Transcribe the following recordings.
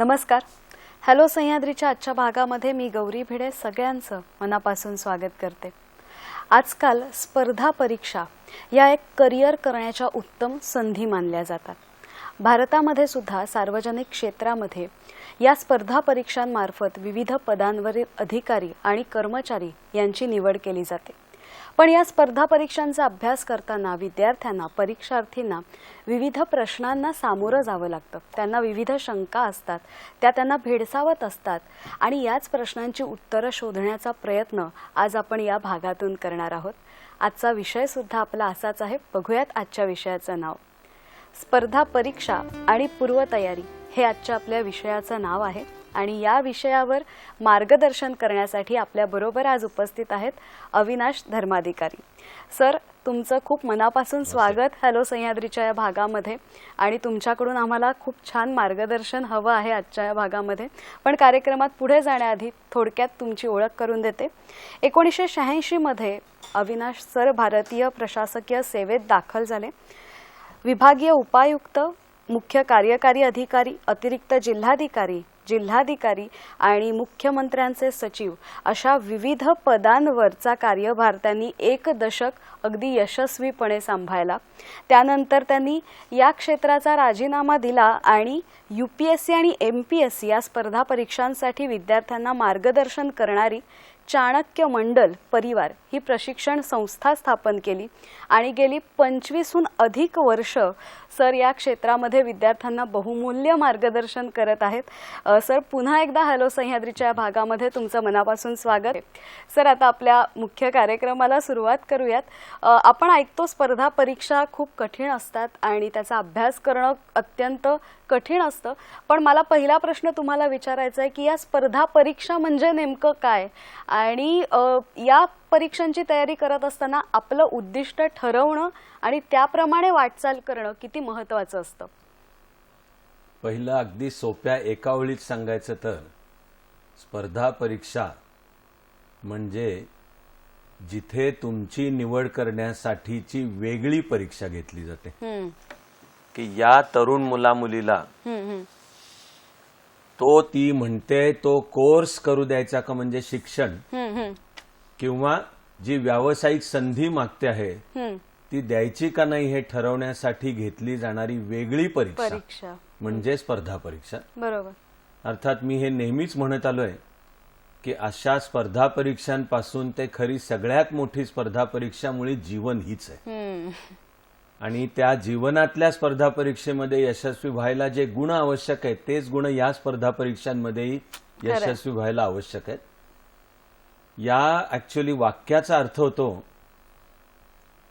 नमस्कार. हॅलो सह्याद्रीच्या आजच्या भागामध्ये मी गौरी भिडे सगळ्यांचं मनापासून स्वागत करते. आजकाल स्पर्धा परीक्षा या एक करिअर करण्याच्या उत्तम संधी मानल्या जातात. भारतामध्ये सुद्धा सार्वजनिक क्षेत्रामध्ये या स्पर्धा परीक्षांमार्फत विविध पदांवरील अधिकारी आणि कर्मचारी यांची निवड केली जाते. पण या स्पर्धा परीक्षांचा अभ्यास करताना विद्यार्थ्यांना परीक्षार्थींना विविध प्रश्नांना सामोरं जावं लागतं. त्यांना विविध शंका असतात, त्या त्यांना भेडसावत असतात आणि याच प्रश्नांची उत्तरं शोधण्याचा प्रयत्न आज आपण या भागातून करणार आहोत. आजचा विषय सुद्धा आपला असाच आहे. बघूयात आजच्या विषयाचं नाव. स्पर्धा परीक्षा आणि पूर्वतयारी हे आजच्या आपल्या विषयाचं नाव आहे आणि या विषयावर मार्गदर्शन करण्यासाठी आपल्या बरोबर आज उपस्थित आहेत अविनाश धर्माधिकारी. सर, तुमचं खूप मनापासून स्वागत हॅलो सह्याद्रीच्या या भागामध्ये आणि तुमच्याकडून आम्हाला खूप छान मार्गदर्शन हवं आहे आजच्या या भागामध्ये. पण कार्यक्रमात पुढे जाण्याआधी थोडक्यात तुमची ओळख करून देते. 1986 मध्ये अविनाश सर भारतीय प्रशासकीय सेवेत दाखल झाले. विभागीय उपायुक्त, मुख्य कार्यकारी अधिकारी, अतिरिक्त जिल्हाधिकारी आणि मुख्यमंत्र्यांचे सचिव अशा विविध पदांवरचा कार्यभार त्यांनी 1 दशक अगदी यशस्वीपणे सांभाळला. त्यानंतर त्यांनी या क्षेत्राचा राजीनामा दिला आणि UPSC आणि MPSC या स्पर्धा परीक्षांसाठी विद्यार्थ्यांना मार्गदर्शन करणारी चाणक्य मंडल परिवार ही प्रशिक्षण संस्था स्थापन केली आणि गेली 25हून अधिक वर्ष सर या क्षेत्रामध्ये विद्यार्थ्यांना बहुमूल्य मार्गदर्शन करत आहेत. सर, पुन्हा एकदा हॅलो सह्याद्रीच्या या भागामध्ये तुमचं मनापासून स्वागत. सर, आता आपल्या मुख्य कार्यक्रमाला सुरुवात करूयात. आपण ऐकतो स्पर्धा परीक्षा खूप कठीण असतात आणि त्याचा अभ्यास करणं अत्यंत कठीण असतं. पण मला पहिला प्रश्न तुम्हाला विचारायचा आहे की या स्पर्धा परीक्षा म्हणजे नेमकं काय आणि या परीक्षांची तयारी करत असताना आपलं उद्दिष्ट ठरवणं आणि त्याप्रमाणे वाटचाल करणं किती महत्त्वाचं असतं? पहिलं अगदी सोप्या एका ओळीत सांगायचं तर स्पर्धा परीक्षा म्हणजे जिथे तुमची निवड करण्यासाठीची वेगळी परीक्षा घेतली जाते की या तरुण मुला मुलीला ती म्हणते तो कोर्स करू द्यायचा का, म्हणजे शिक्षण किंवा जी व्यावसायिक संधी मागते आहे ती द्यायची का नाही हे ठरवण्यासाठी घेतली जाणारी वेगळी परीक्षा म्हणजे स्पर्धा परीक्षा. बरोबर. अर्थात मी हे नेहमीच म्हणत आलोय की अशा स्पर्धा परीक्षांपासून ते खरी सगळ्यात मोठी स्पर्धा परीक्षा मुळे जीवन हीच आहे आणि त्या जीवनातल्या स्पर्धा परीक्षेमध्ये यशस्वी व्हायला जे गुण आवश्यक आहेत तेच गुण या स्पर्धा परीक्षांमध्येही यशस्वी व्हायला आवश्यक आहेत. या ऍक्च्युअली वाक्याचा अर्थ होतो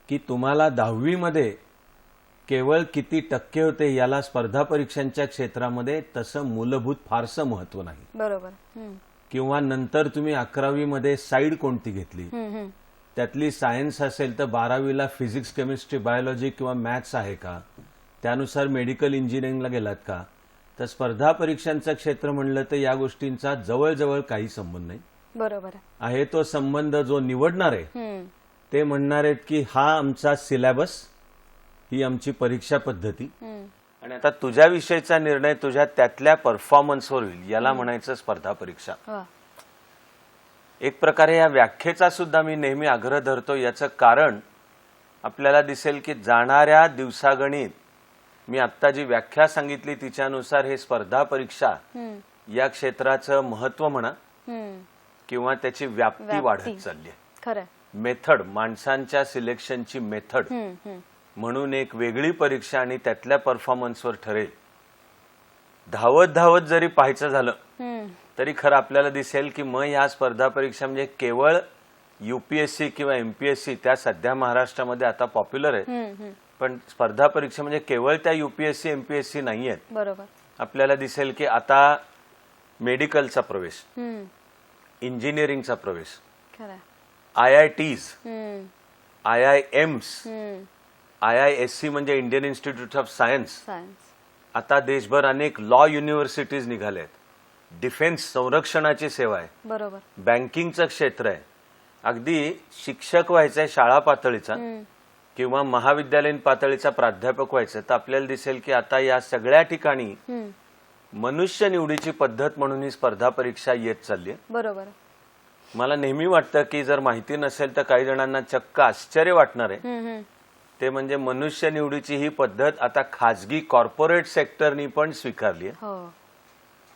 की तुम्हाला 10वी मध्ये केवळ किती टक्के होते याला स्पर्धा परीक्षांच्या क्षेत्रामध्ये तसं मूलभूत फारसं महत्व नाही. बरोबर. किंवा नंतर तुम्ही 11वी मध्ये साईड कोणती घेतली, त्यातली सायन्स असेल तर 12वीला फिजिक्स, केमिस्ट्री, बायोलॉजी किंवा मॅथ्स आहे का, त्यानुसार मेडिकल इंजिनिअरिंगला गेलात का. तर स्पर्धा परीक्षांचं क्षेत्र म्हणलं तर या गोष्टींचा जवळजवळ काही संबंध नाही. बरोबर आहे. तो संबंध जो निवडणार आहे ते म्हणणार आहेत की हा आमचा सिलेबस, ही आमची परीक्षा पद्धती आणि आता तुझ्याविषयीचा निर्णय तुझ्या त्यातल्या परफॉर्मन्सवर होईल, याला म्हणायचं स्पर्धा परीक्षा. एक प्रकारे या व्याख्येचा सुद्धा मी नेहमी आग्रह धरतो. याचं कारण आपल्याला दिसेल की जाणाऱ्या दिवसागणित मी आत्ता जी व्याख्या सांगितली तिच्यानुसार हे स्पर्धा परीक्षा या क्षेत्राचं महत्व म्हणा किंवा त्याची व्याप्ती वाढत चालली आहे. खरं. मेथड, माणसांच्या सिलेक्शनची मेथड म्हणून एक वेगळी परीक्षा आणि त्यातल्या परफॉर्मन्सवर ठरेल. धावत जरी पाहायचं झालं तरी खरं आपल्याला दिसेल की मग या स्पर्धा परीक्षा म्हणजे केवळ UPSC किंवा MPSC त्या सध्या महाराष्ट्रामध्ये आता पॉप्युलर आहेत, पण स्पर्धा परीक्षा म्हणजे केवळ त्या UPSC MPSC नाही आहेत. बरोबर. आपल्याला दिसेल की आता मेडिकलचा प्रवेश, इंजिनिअरिंगचा प्रवेश, IITs, IIMs, IISc म्हणजे इंडियन इन्स्टिट्यूट ऑफ सायन्स, आता देशभर अनेक लॉ युनिव्हर्सिटीज निघाले आहेत. डिफेन्स, संरक्षणाची सेवा आहे. बरोबर. बँकिंगचं क्षेत्र आहे. अगदी शिक्षक व्हायचंय शाळा पातळीचा किंवा महाविद्यालयीन पातळीचा प्राध्यापक व्हायचं तर आपल्याला दिसेल की आता या सगळ्या ठिकाणी मनुष्य निवडीची पद्धत म्हणून ही स्पर्धा परीक्षा येत चालली आहे. बरोबर. मला नेहमी वाटतं की जर माहिती नसेल तर काही जणांना चक्क आश्चर्य वाटणार आहे. ते म्हणजे मनुष्य निवडीची ही पद्धत आता खाजगी कॉर्पोरेट सेक्टरनी पण स्वीकारली आहे. हो.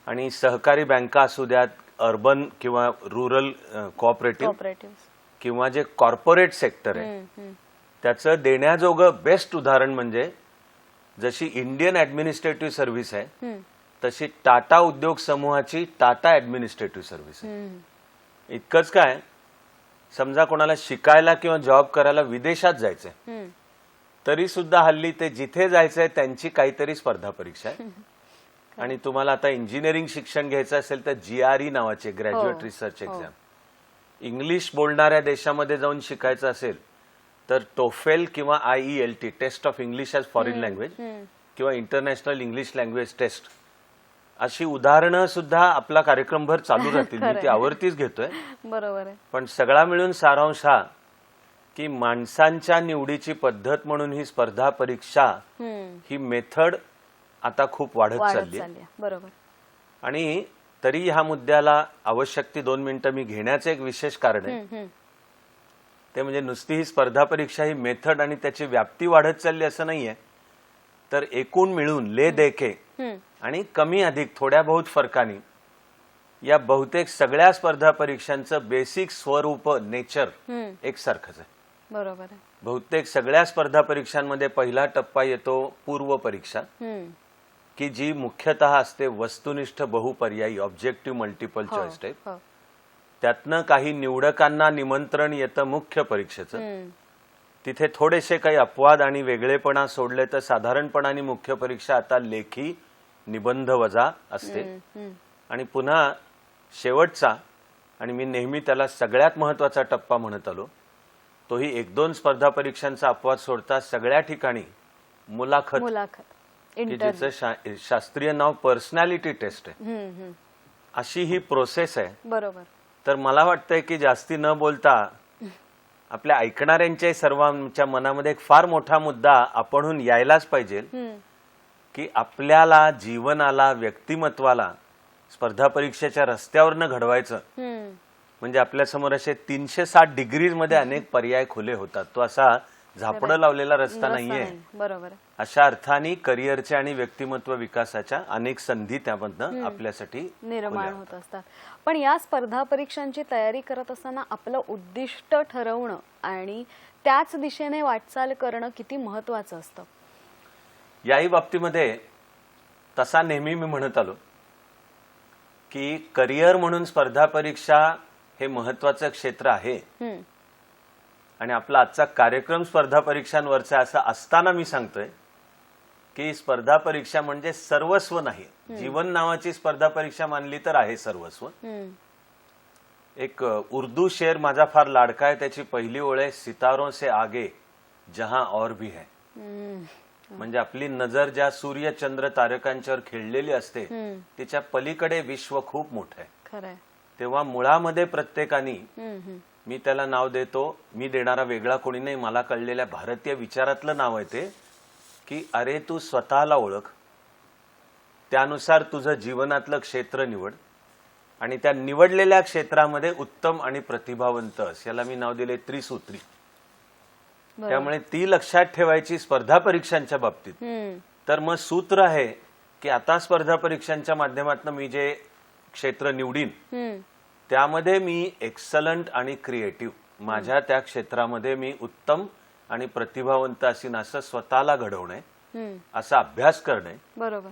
आणि सहकारी बँका असू द्यात, अर्बन किंवा रुरल कोऑपरेटिव्ह किंवा जे कॉर्पोरेट सेक्टर आहे त्याचं देण्याजोगं बेस्ट उदाहरण म्हणजे जशी इंडियन ऍडमिनिस्ट्रेटिव्ह सर्व्हिस आहे तशी टाटा उद्योग समूहाची टाटा ऍडमिनिस्ट्रेटिव्ह सर्व्हिस आहे. इतकंच काय, समजा कोणाला शिकायला किंवा जॉब करायला विदेशात जायचंय तरी सुद्धा हल्ली ते जिथे जायचंय त्यांची काहीतरी स्पर्धा परीक्षा आहे. आणि तुम्हाला आता इंजिनिअरिंग शिक्षण घ्यायचं असेल तर GRE नावाचे ग्रॅज्युएट रिसर्च एक्झाम, इंग्लिश बोलणाऱ्या देशामध्ये जाऊन शिकायचं असेल तर टोफेल किंवा IELT test of English as foreign language किंवा इंटरनॅशनल इंग्लिश लँग्वेज टेस्ट अशी उदाहरणं सुद्धा आपला कार्यक्रमभर चालू राहतील. मी ती आवर्तीच घेतोय. बरोबर आहे. पण सगळा मिळून सारांश हा की माणसांच्या निवडीची पद्धत म्हणून ही स्पर्धा परीक्षा ही मेथड आता खूप वाढत चालली आहे. बरोबर. आणि तरी ह्या मुद्द्याला आवश्यक ती 2 मिनिटं मी घेण्याचं एक विशेष कारण आहे. ते म्हणजे नुसती ही स्पर्धा परीक्षा ही मेथड आणि त्याची व्याप्ती वाढत चालली असं नाहीये, तर एकूण मिळून ले देके आणि कमी अधिक थोड्या बहुत फरकानी या बहुतेक सगळ्या स्पर्धा परीक्षांचं बेसिक स्वरूप नेचर एकसारखंच आहे. बरोबर आहे. बहुतेक सगळ्या स्पर्धा परीक्षांमध्ये पहिला टप्पा येतो पूर्व परीक्षा, की जी मुख्यतः असते वस्तुनिष्ठ बहुपर्यायी ऑब्जेक्टिव्ह मल्टिपल चॉईस टाईप. त्यातनं काही निवडकांना निमंत्रण येतं मुख्य परीक्षेचं. तिथे थोडेसे काही अपवाद आणि वेगळेपणा सोडले तर साधारणपणाने मुख्य परीक्षा आता लेखी निबंध वजा असते. आणि पुन्हा शेवटचा आणि मी नेहमी त्याला सगळ्यात महत्वाचा टप्पा म्हणत आलो तोही 1-2 स्पर्धा परीक्षांचा अपवाद सोडता सगळ्या ठिकाणी मुलाखत, की ज्याचं शास्त्रीय नाव पर्सनॅलिटी टेस्ट आहे, अशी ही प्रोसेस आहे. बरोबर. तर मला वाटतंय की जास्ती न बोलता आपल्या ऐकणाऱ्यांच्या सर्वांच्या मनामध्ये एक फार मोठा मुद्दा आपणहून यायलाच पाहिजे की आपल्याला जीवनाला, व्यक्तिमत्वाला स्पर्धा परीक्षेच्या रस्त्यावरनं घडवायचं म्हणजे आपल्यासमोर असे 360 डिग्रीज मध्ये अनेक पर्याय खुले होतात. तो असा झापडं लावलेला रस्ता नाहीये. बरोबर. अशा अर्थाने करिअरच्या आणि व्यक्तिमत्व विकासाच्या अनेक संधी त्यामधनं आपल्यासाठी निर्माण होत असतात. पण या स्पर्धा परीक्षांची तयारी करत असताना आपलं उद्दिष्ट ठरवणं आणि त्याच दिशेने वाटचाल करणं किती महत्वाचं असतं. याही बाबतीमध्ये तसा नेहमी मी म्हणत आलो की करिअर म्हणून स्पर्धा परीक्षा हे महत्वाचं क्षेत्र आहे. आणि आपला आजचा कार्यक्रम स्पर्धा परीक्षांवरचा असा असताना मी सांगतोय की स्पर्धा परीक्षा म्हणजे सर्वस्व नाही. जीवन नावाची स्पर्धा परीक्षा मानली तर आहे सर्वस्व. एक उर्दू शेर माझा फार लाडका आहे, त्याची पहिली ओळ आहे, सितारों से आगे जहां और भी है. म्हणजे आपली नजर ज्या सूर्य चंद्र तारकांच्यावर खेळलेली असते तिच्या पलीकडे विश्व खूप मोठं आहे. खरंय. तेव्हा मुळामध्ये प्रत्येकाने, मी त्याला नाव देतो, मी देणारा वेगळा कोणी नाही, मला कळलेल्या भारतीय विचारातलं नाव आहे ते, की अरे तू स्वतःला ओळख, त्यानुसार तुझं जीवनातलं क्षेत्र निवड आणि त्या निवडलेल्या क्षेत्रामध्ये उत्तम आणि प्रतिभावंत अस. याला मी नाव दिले त्रिसूत्री. त्यामुळे ती लक्षात ठेवायची स्पर्धा परीक्षांच्या बाबतीत. तर मग सूत्र आहे की आता स्पर्धा परीक्षांच्या माध्यमातून मी जे क्षेत्र निवडीन त्यामध्ये मी एक्सलंट आणि क्रिएटिव्ह, माझ्या त्या क्षेत्रामध्ये मी उत्तम आणि प्रतिभावंत असीन असं स्वतःला घडवणे, असा अभ्यास करणे. बरोबर.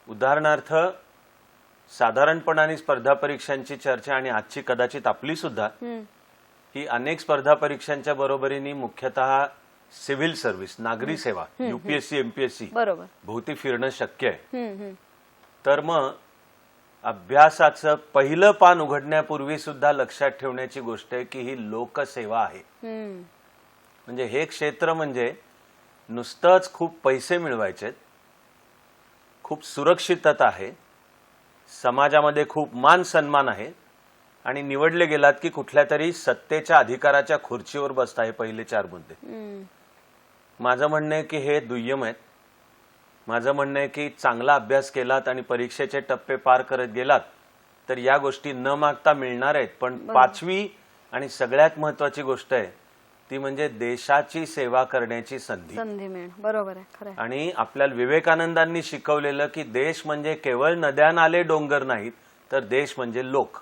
उदाहरणार्थ साधारणपणाने स्पर्धा परीक्षांची चर्चा आणि आजची कदाचित आपली सुद्धा ही अनेक स्पर्धा परीक्षांच्या बरोबरीने मुख्यतः सिव्हिल सर्व्हिस, नागरी सेवा, UPSC MPSC भोवती फिरणं शक्य आहे. तर मग अभ्यासाचं पहिलं पान उघडण्यापूर्वी सुद्धा लक्षात ठेवण्याची गोष्ट आहे की ही लोकसेवा आहे. म्हणजे हे क्षेत्र म्हणजे नुसतंच खूप पैसे मिळवायचे, खूप सुरक्षितता आहे, समाजामध्ये खूप मान सन्मान आहे आणि निवडले गेलात की कुठल्या तरी सत्तेच्या अधिकाराच्या खुर्चीवर बसता. हे पहिले 4 मुद्दे. माझं म्हणणं आहे की हे दुय्यम आहेत. माझं म्हणणं आहे की चांगला अभ्यास केलात आणि परीक्षेचे टप्पे पार करत गेलात तर या गोष्टी न मागता मिळणार आहेत. पण पाचवी आणि सगळ्यात महत्वाची गोष्ट आहे ती म्हणजे देशाची सेवा करण्याची संधी मिळणं. बरोबर आहे, खरं आहे. आणि आपल्याला विवेकानंदांनी शिकवलेलं की देश म्हणजे केवळ नद्या नाले डोंगर नाहीत तर देश म्हणजे लोक.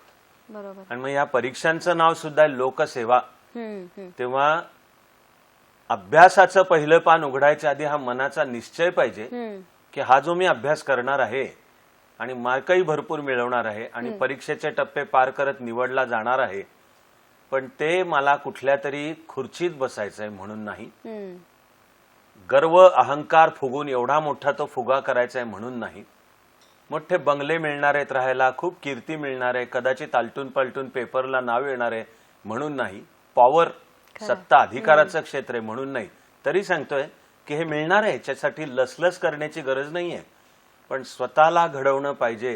बरोबर. आणि मग या परीक्षांचं नाव सुद्धा आहे लोकसेवा. तेव्हा अभ्यासाचं पहिलं पान उघडायच्या आधी हा मनाचा निश्चय पाहिजे की हा जो मी अभ्यास करणार आहे आणि मार्कही भरपूर मिळवणार आहे आणि परीक्षेचे टप्पे पार करत निवडला जाणार आहे, पण ते मला कुठल्या तरी खुर्चीत बसायचंय म्हणून नाही, गर्व अहंकार फुगून एवढा मोठा तो फुगा करायचा आहे म्हणून नाही, मोठे बंगले मिळणार आहेत राहायला, खूप कीर्ती मिळणार आहे, कदाचित आलटून पलटून पेपरला नाव येणार आहे म्हणून नाही, पॉवर सत्ता अधिकाराचं क्षेत्र आहे म्हणून नाही. तरी सांगतोय की हे मिळणार आहे ह्याच्यासाठी लसलस करण्याची गरज नाहीये, पण स्वतःला घडवणं पाहिजे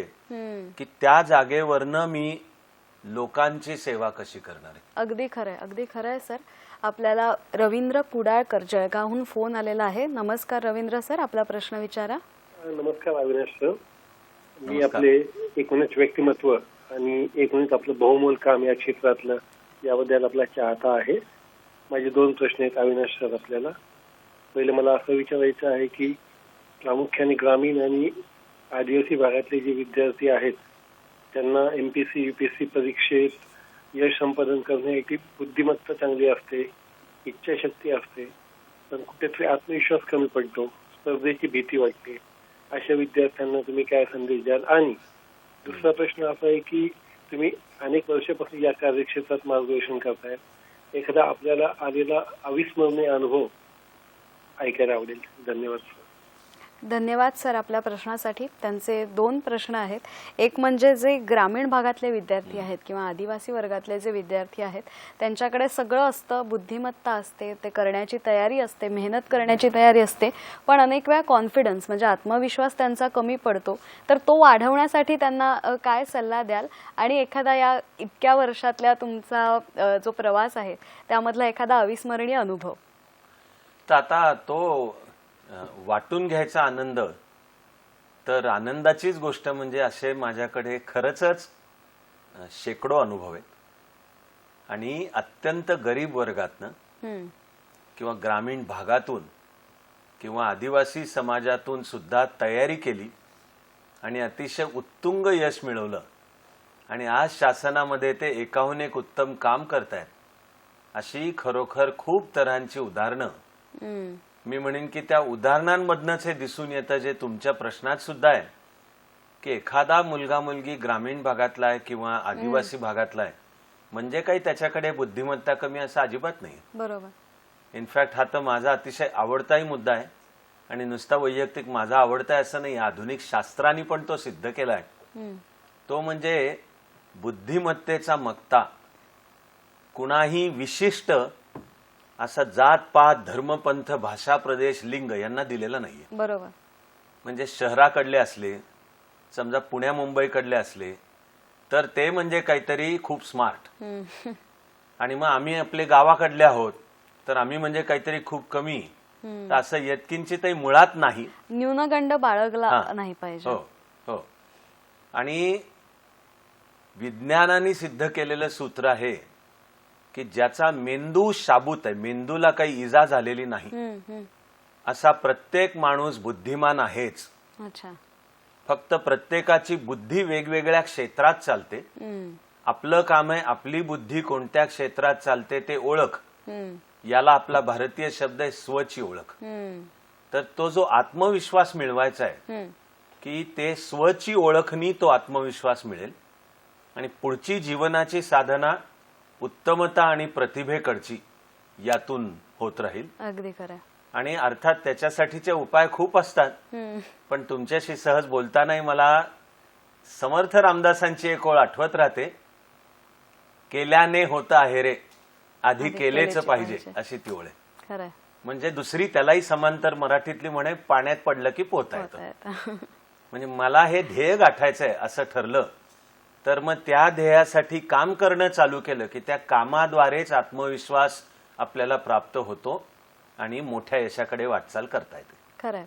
की त्या जागेवरनं मी लोकांची सेवा कशी करणार आहे. अगदी खरंय, अगदी खरंय सर. आपल्याला रवींद्र कुडाळकर जळगावहून फोन आलेला आहे. नमस्कार रवींद्र सर, आपला प्रश्न विचारा. नमस्कार अविनाश सर. मी आपले एकूणच व्यक्तिमत्व आणि एकूणच आपलं बहुमोल काम या क्षेत्रातलं याबद्दल आपला चाहता आहे. माझे 2 प्रश्न आहेत अविनाश सर आपल्याला. पहिले मला असं विचारायचं आहे की प्रामुख्याने ग्रामीण आणि आदिवासी भागातले जे विद्यार्थी आहेत त्यांना MPSC UPSC परीक्षेत यश संपादन करण्यासाठी बुद्धिमत्ता चांगली असते, इच्छाशक्ती असते, पण कुठेतरी आत्मविश्वास कमी पडतो, स्पर्धेची भीती वाटते. अशा विद्यार्थ्यांना तुम्ही काय संदेश द्याल? आणि दुसरा प्रश्न असा आहे की तुम्ही अनेक वर्षापासून या कार्यक्षेत्रात मार्गदर्शन करताय, एखादा आपल्याला आलेला अविस्मरणीय अनुभव ऐकायला आवडेल. धन्यवाद सर. धन्यवाद सर आपल्या प्रश्नासाठी. त्यांचे 2 प्रश्न आहेत. एक म्हणजे जे ग्रामीण भागातले विद्यार्थी आहेत किंवा आदिवासी वर्गातले जे विद्यार्थी आहेत त्यांच्याकडे सगळं असतं, बुद्धिमत्ता असते, ते करण्याची तयारी असते, मेहनत करण्याची तयारी असते, पण अनेक वेळा कॉन्फिडन्स म्हणजे आत्मविश्वास त्यांचा कमी पडतो. तर तो वाढवण्यासाठी त्यांना काय सल्ला द्याल? आणि एखादा या इतक्या वर्षातल्या तुमचा जो प्रवास आहे त्यामधला एखादा अविस्मरणीय अनुभव. तर आता तो वाटून घ्यायचा आनंद, तर आनंदाचीच गोष्ट म्हणजे असे माझ्याकडे खरंच शेकडो अनुभव आहेत आणि अत्यंत गरीब वर्गातनं किंवा ग्रामीण भागातून किंवा आदिवासी समाजातून सुद्धा तयारी केली आणि अतिशय उत्तुंग यश मिळवलं आणि आज शासनामध्ये ते एकाहून एक उत्तम काम करतायत. अशी खरोखर खूप तऱ्हांची उदाहरणं मी म्हणेन की त्या उदाहरणांमधनच हे दिसून येतं जे तुमच्या प्रश्नात सुद्धा आहे की एखादा मुलगा मुलगी ग्रामीण भागातला आहे किंवा आदिवासी भागातला आहे म्हणजे काही त्याच्याकडे बुद्धिमत्ता कमी असं अजिबात नाही. बरोबर. इनफॅक्ट हा तर माझा अतिशय आवडताही मुद्दा आहे आणि नुसता वैयक्तिक माझा आवडता आहे असं नाही, आधुनिक शास्त्रांनी पण तो सिद्ध केलाय. तो म्हणजे बुद्धिमत्तेचा मक्ता कुणाही विशिष्ट असा जात पात धर्म पंथ भाषा प्रदेश लिंग यांना दिलेला नाहीये. बरोबर. म्हणजे शहराकडले असले, समजा पुण्या मुंबईकडले असले तर ते म्हणजे काहीतरी खूप स्मार्ट, आणि मग आम्ही आपले गावाकडले आहोत तर आम्ही म्हणजे काहीतरी खूप कमी. तर असं यत्किंचितही मुळात नाही. न्यूनगंड बाळगला नाही पाहिजे. हो हो. आणि विज्ञानाने सिद्ध केलेलं सूत्र आहे की ज्याचा मेंदू शाबूत आहे, मेंदूला काही इजा झालेली नाही, असा प्रत्येक माणूस बुद्धिमान आहेच. अच्छा. फक्त प्रत्येकाची बुद्धी वेगवेगळ्या क्षेत्रात चालते. आपलं काम आहे आपली बुद्धी कोणत्या क्षेत्रात चालते ते ओळख. याला आपला भारतीय शब्द आहे स्वची ओळख. तर तो जो आत्मविश्वास मिळवायचा आहे की ते स्वची ओळखनी तो आत्मविश्वास मिळेल आणि पुढची जीवनाची साधना उत्तमता आणि प्रतिभेकडची यातून होत राहील. अगदी खरं. आणि अर्थात त्याच्यासाठीचे उपाय खूप असतात, पण तुमच्याशी सहज बोलतानाही मला समर्थ रामदासांची एक ओळ आठवत राहते, केल्याने होतं आहे रे आधी केलेच पाहिजे, अशी ती ओळ आहे. खरं. म्हणजे दुसरी त्यालाही समांतर मराठीतली म्हणे पाण्यात पडलं की पोहता येतं. म्हणजे मला हे ध्येय गाठायचंय असं ठरलं तर मग त्या ध्येयासाठी काम करणं चालू केलं की त्या कामाद्वारेच आत्मविश्वास आपल्याला प्राप्त होतो आणि मोठ्या यशाकडे वाटचाल करता येते. खरंय.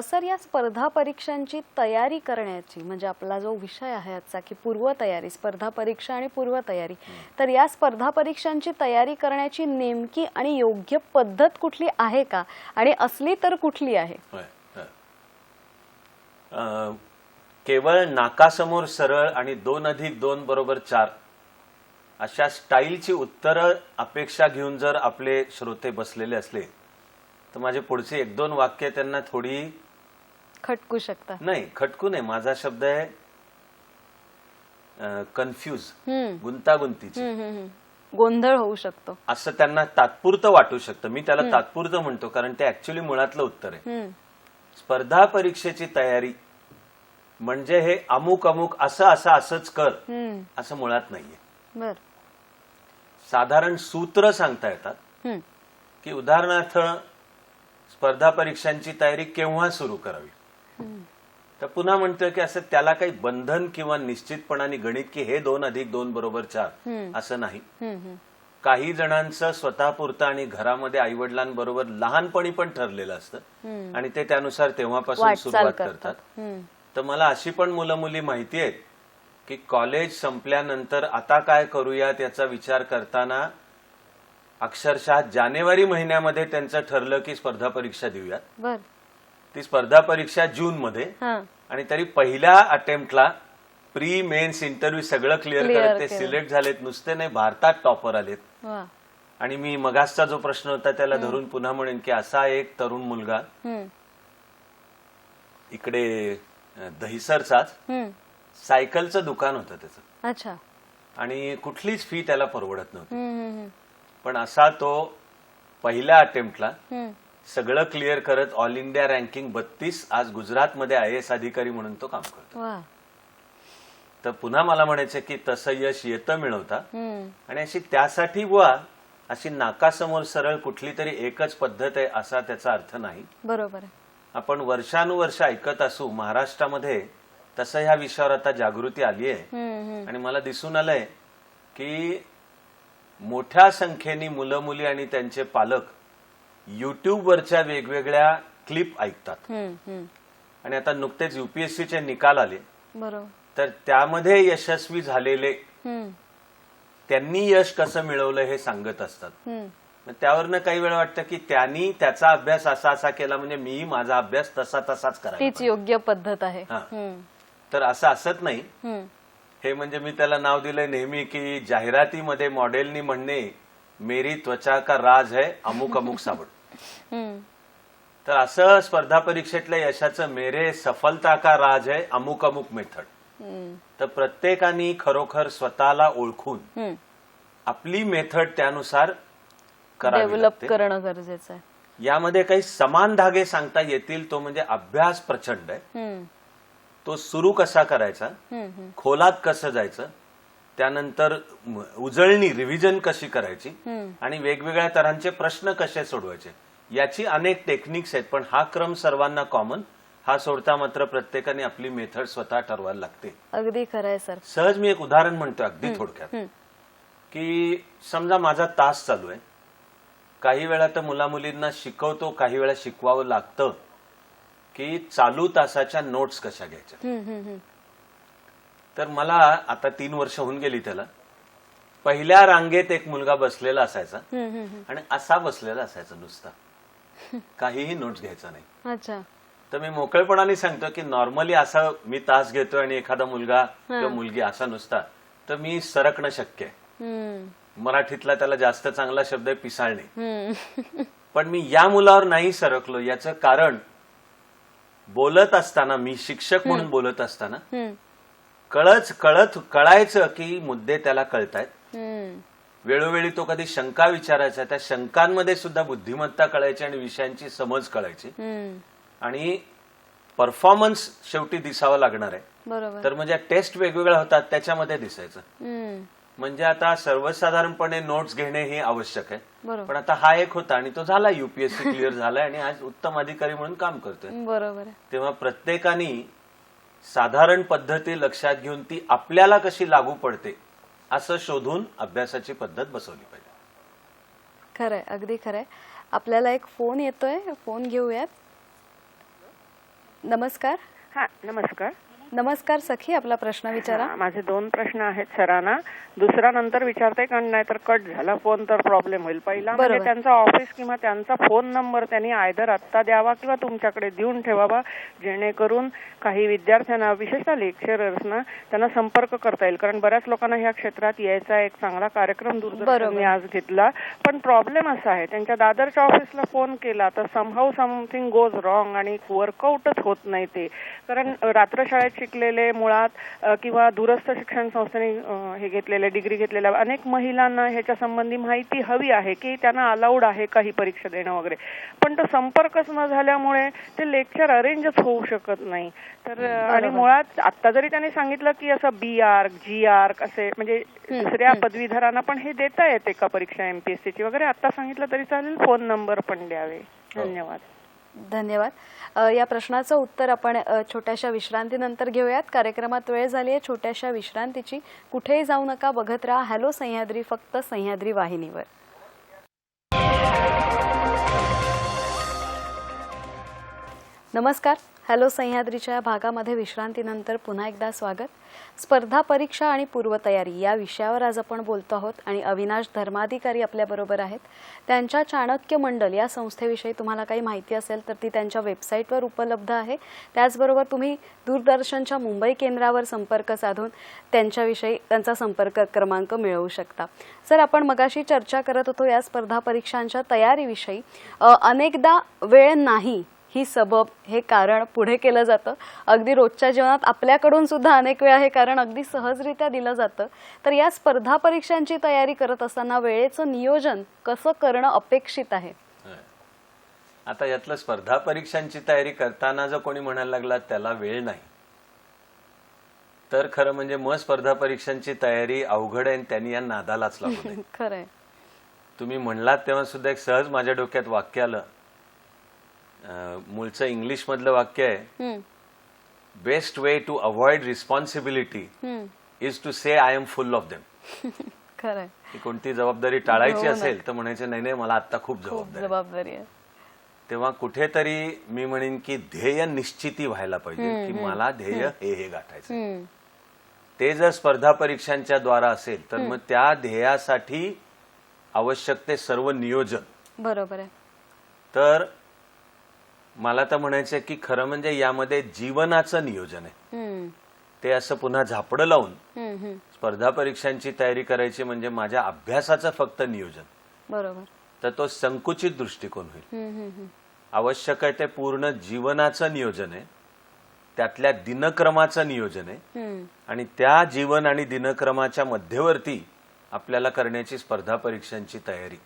सर, या स्पर्धा परीक्षांची तयारी करण्याची, म्हणजे आपला जो विषय आहे आजचा की पूर्वतयारी, स्पर्धा परीक्षा आणि पूर्वतयारी, तर या स्पर्धा परीक्षांची तयारी करण्याची नेमकी आणि योग्य पद्धत कुठली आहे का, आणि असली तर कुठली आहे? केवळ नाकासमोर सरळ आणि 2+2 = 4 अशा स्टाईलची उत्तरं अपेक्षा घेऊन जर आपले श्रोते बसलेले असले तर माझे पुढचे 1-2 वाक्य त्यांना थोडी खटकू शकतात. नाही, खटकू नये, माझा शब्द आहे कन्फ्यूज, गुंतागुंतीची, गोंधळ होऊ शकतो असं त्यांना तात्पुरतं वाटू शकतं. मी त्याला तात्पुरतं म्हणतो कारण ते ऍक्च्युअली मुळातलं उत्तर आहे. स्पर्धा परीक्षेची तयारी म्हणजे हे अमुक अमुक असंच कर असं मुळात नाहीये. बर. साधारण सूत्र सांगता येतात की उदाहरणार्थ स्पर्धा परीक्षांची तयारी केव्हा सुरू करावी. तर पुन्हा म्हणतोय की असं त्याला काही बंधन किंवा निश्चितपणाने गणित की हे 2+2 = 4 असं नाही. काही जणांचं स्वतःपुरतं आणि घरामध्ये आईवडिलांबरोबर लहानपणी पण ठरलेलं असतं आणि ते त्यानुसार तेव्हापासून सुरुवात करतात. तर मला अशी पण मुलं मुली माहिती आहेत की कॉलेज संपल्यानंतर आता काय करूयात याचा विचार करताना अक्षरशः जानेवारी महिन्यामध्ये त्यांचं ठरलं की स्पर्धा परीक्षा देऊयात. बर. ती स्पर्धा परीक्षा जून मध्ये, आणि तरी पहिल्या अटेम्प्टला प्री मेन्स इंटरव्ह्यू सगळं क्लिअर करत ते सिलेक्ट झालेत. नुसते नाही, भारतात टॉपर आलेत. आणि मी मगासचा जो प्रश्न होता त्याला धरून पुन्हा म्हणेन की असा एक तरुण मुलगा इकडे दहिसरचाच, सायकलचं दुकान होतं त्याचं. अच्छा. आणि कुठलीच फी त्याला परवडत नव्हती, पण असा तो पहिल्या अटेम्प्टला सगळं क्लिअर करत ऑल इंडिया रँकिंग 32, आज गुजरातमध्ये IAS अधिकारी म्हणून तो काम करतो. तर पुन्हा मला म्हणायचं की तसं यश येतं मिळवता, आणि अशी त्यासाठी अशी नाकासमोर सरळ कुठली तरी एकच पद्धत आहे असा त्याचा अर्थ नाही. बरोबर आहे. आपण वर्षानुवर्ष ऐकत असू, महाराष्ट्रामध्ये तसं ह्या विषयावर आता जागृती आली आहे. आणि मला दिसून आलंय की मोठ्या संख्येने मुलं मुली आणि त्यांचे पालक युट्यूबवरच्या वेगवेगळ्या क्लिप ऐकतात. आणि आता नुकतेच UPSCचे निकाल आले. बरोबर. तर त्यामध्ये यशस्वी झालेले त्यांनी यश कसं मिळवलं हे सांगत असतात. त्यावरनं काही वेळा वाटतं की त्यांनी त्याचा अभ्यास असा केला म्हणजे मी माझा अभ्यास तसाच करायला, तीच योग्य पद्धत आहे. तर असं असत नाही. हे म्हणजे मी त्याला नाव दिलंय नेहमी की जाहिरातीमध्ये मॉडेलनी म्हणणे मेरी त्वचा का राज है अमुक अमुक साबण. तर असं स्पर्धा परीक्षेतल्या यशाचं मेरे सफलता का राज है अमुक अमुक मेथड. तर प्रत्येकाने खरोखर स्वतःला ओळखून आपली मेथड त्यानुसार डेव्हलप करणं गरजेचं आहे. यामध्ये काही समान धागे सांगता येतील, तो म्हणजे अभ्यास प्रचंड आहे. तो सुरू कसा करायचा, खोलात कसं जायचं, त्यानंतर उजळणी रिव्हिजन कशी करायची, आणि वेगवेगळ्या तऱ्हांचे प्रश्न कसे सोडवायचे, याची अनेक टेक्निक्स आहेत. पण हा क्रम सर्वांना कॉमन. हा सोडता मात्र प्रत्येकाने आपली मेथड स्वतः ठरवायला लागते. अगदी खरंय सर. सहज मी एक उदाहरण म्हणतो अगदी थोडक्यात, की समजा माझा तास चालू आहे. काही वेळा तर मुला मुलींना शिकवतो, काही वेळा शिकवावं लागतं की चालू तासाच्या नोट्स कशा घ्यायच्या. तर मला आता 3 वर्ष होऊन गेली त्याला. पहिल्या रांगेत एक मुलगा बसलेला असायचा आणि असा बसलेला असायचा नुसता, काहीही नोट्स घ्यायचा नाही. अच्छा. तर मी मोकळेपणाने सांगतो की नॉर्मली असा मी तास घेतोय आणि एखादा मुलगा किंवा मुलगी असा नुसता, तर मी सरकणं शक्य आहे. मराठीतला त्याला जास्त चांगला शब्द आहे पिसाळणे. पण मी या मुलावर नाही सरकलो. याचं कारण बोलत असताना, मी शिक्षक म्हणून बोलत असताना कळायचं की मुद्दे त्याला कळतायत. वेळोवेळी तो कधी शंका विचारायचा, त्या शंकांमध्ये सुद्धा बुद्धिमत्ता कळायची आणि विषयांची समज कळायची. आणि परफॉर्मन्स शेवटी दिसावं लागणार आहे. तर म्हणजे टेस्ट वेगवेगळ्या होतात त्याच्यामध्ये दिसायचं. म्हणजे आता सर्वसाधारणपणे नोट्स घेणे हे आवश्यक आहे. पण आता हा एक होता आणि तो झाला, UPSC क्लिअर झालाय आणि आज उत्तम अधिकारी म्हणून काम करतोय. बरोबर. तेव्हा प्रत्येकाने साधारण पद्धती लक्षात घेऊन ती आपल्याला कशी लागू पडते असं शोधून अभ्यासाची पद्धत बसवली पाहिजे. खरंय, अगदी खरंय. आपल्याला एक फोन येतोय, फोन घेऊयात. नमस्कार. हा नमस्कार. नमस्कार सखी, आपला प्रश्न विचारा. माझे 2 प्रश्न आहेत सरांना. दुसरा नंतर विचारते, कारण नाहीतर कट झाला फोन तर प्रॉब्लेम होईल. पहिला म्हणजे त्यांचा ऑफिस किंवा त्यांचा फोन नंबर त्यांनी आयदर आत्ता द्यावा किंवा तुमच्याकडे देऊन ठेवावा, जेणेकरून काही विद्यार्थ्यांना, विशेषतः लेक्चरर्सना, त्यांना संपर्क करता येईल. कारण बऱ्याच लोकांना ह्या क्षेत्रात यायचा एक चांगला कार्यक्रम दूरदर्शनने आज घेतला. पण प्रॉब्लेम असा आहे, त्यांच्या दादरच्या ऑफिसला फोन केला तर समहाऊ समथिंग गोज रॉंग आणि वर्कआउटच होत नाही ते. कारण रात्रशाळेत शिकलेले मुळात किंवा दूरस्थ शिक्षण संस्थेने हे घेतलेले, डिग्री घेतलेल्या अनेक महिलांना ह्याच्या संबंधी माहिती हवी आहे की त्यांना अलाउड आहे का ही परीक्षा देणं वगैरे. पण तो संपर्कच न झाल्यामुळे ते लेक्चर अरेंजच होऊ शकत नाही. तर आणि मुळात आता जरी त्यांनी सांगितलं की असं BArc, GArc असे म्हणजे दुसऱ्या पदवीधरांना पण हे देता येते का परीक्षा MPSC ची वगैरे, आता सांगितलं तरी चालेल, फोन नंबर पण द्यावे. धन्यवाद. धन्यवाद. या प्रश्नाचं उत्तर आपण छोट्याशा विश्रांतीनंतर घेऊयात. कार्यक्रमात वेळ झाली आहे छोट्याशा विश्रांतीची. कुठेही जाऊ नका, बघत राहा हॅलो सह्याद्री, फक्त सह्याद्री वाहिनीवर. नमस्कार. हॅलो सह्याद्रीच्या या भागामध्ये विश्रांतीनंतर पुन्हा एकदा स्वागत. स्पर्धा परीक्षा आणि पूर्वतयारी या विषयावर आज आपण बोलतो आहोत आणि अविनाश धर्माधिकारी आपल्याबरोबर आहेत. त्यांच्या चाणक्य मंडल या संस्थेविषयी तुम्हाला काही माहिती असेल तर ती त्यांच्या वेबसाईटवर उपलब्ध आहे. त्याचबरोबर तुम्ही दूरदर्शनच्या मुंबई केंद्रावर संपर्क साधून त्यांच्याविषयी त्यांचा संपर्क क्रमांक मिळवू शकता. सर, आपण मगाशी चर्चा करत होतो या स्पर्धा परीक्षांच्या तयारीविषयी. अनेकदा वेळ नाही ही सबब, हे कारण पुढे केलं जातं. अगदी रोजच्या जीवनात आपल्याकडून सुद्धा अनेक वेळा हे कारण अगदी सहजरित्या दिलं जातं. तर या स्पर्धा परीक्षांची तयारी करत असताना वेळेचं नियोजन कसं करणं अपेक्षित आहे? आता यातलं स्पर्धा परीक्षांची तयारी करताना जर कोणी म्हणायला लागला त्याला वेळ नाही, तर खरं म्हणजे मग स्पर्धा परीक्षांची तयारी अवघड आहे, त्यांनी या नादालाच लागू नये. खरंय. तुम्ही म्हणलात तेव्हा सुद्धा एक सहज माझ्या डोक्यात वाक्य आलं. मूळचं इंग्लिश मधलं वाक्य आहे, best way to avoid responsibility is to say I am full of them. खरंय. कोणती जबाबदारी टाळायची असेल तर म्हणायचे नाही नाही मला आता खूप जबाबदारी आहे. तेव्हा कुठेतरी मी म्हणेन की ध्येय निश्चिती व्हायला पाहिजे की मला ध्येय हे गाठायचं. ते जर स्पर्धा परीक्षांच्या द्वारा असेल तर मग त्या ध्येयासाठी आवश्यक ते सर्व नियोजन. बरोबर आहे. तर मला तर म्हणायचं की खरं म्हणजे यामध्ये जीवनाचं नियोजन आहे. ते असं पुन्हा झापडं लावून स्पर्धा परीक्षांची तयारी करायची म्हणजे माझ्या अभ्यासाचं फक्त नियोजन. बरोबर. तर तो संकुचित दृष्टिकोन होईल. आवश्यक आहे ते पूर्ण जीवनाचं नियोजन आहे, त्यातल्या दिनक्रमाचं नियोजन आहे आणि त्या जीवन आणि दिनक्रमाच्या मध्यवर्ती आपल्याला करण्याची स्पर्धा परीक्षांची तयारी.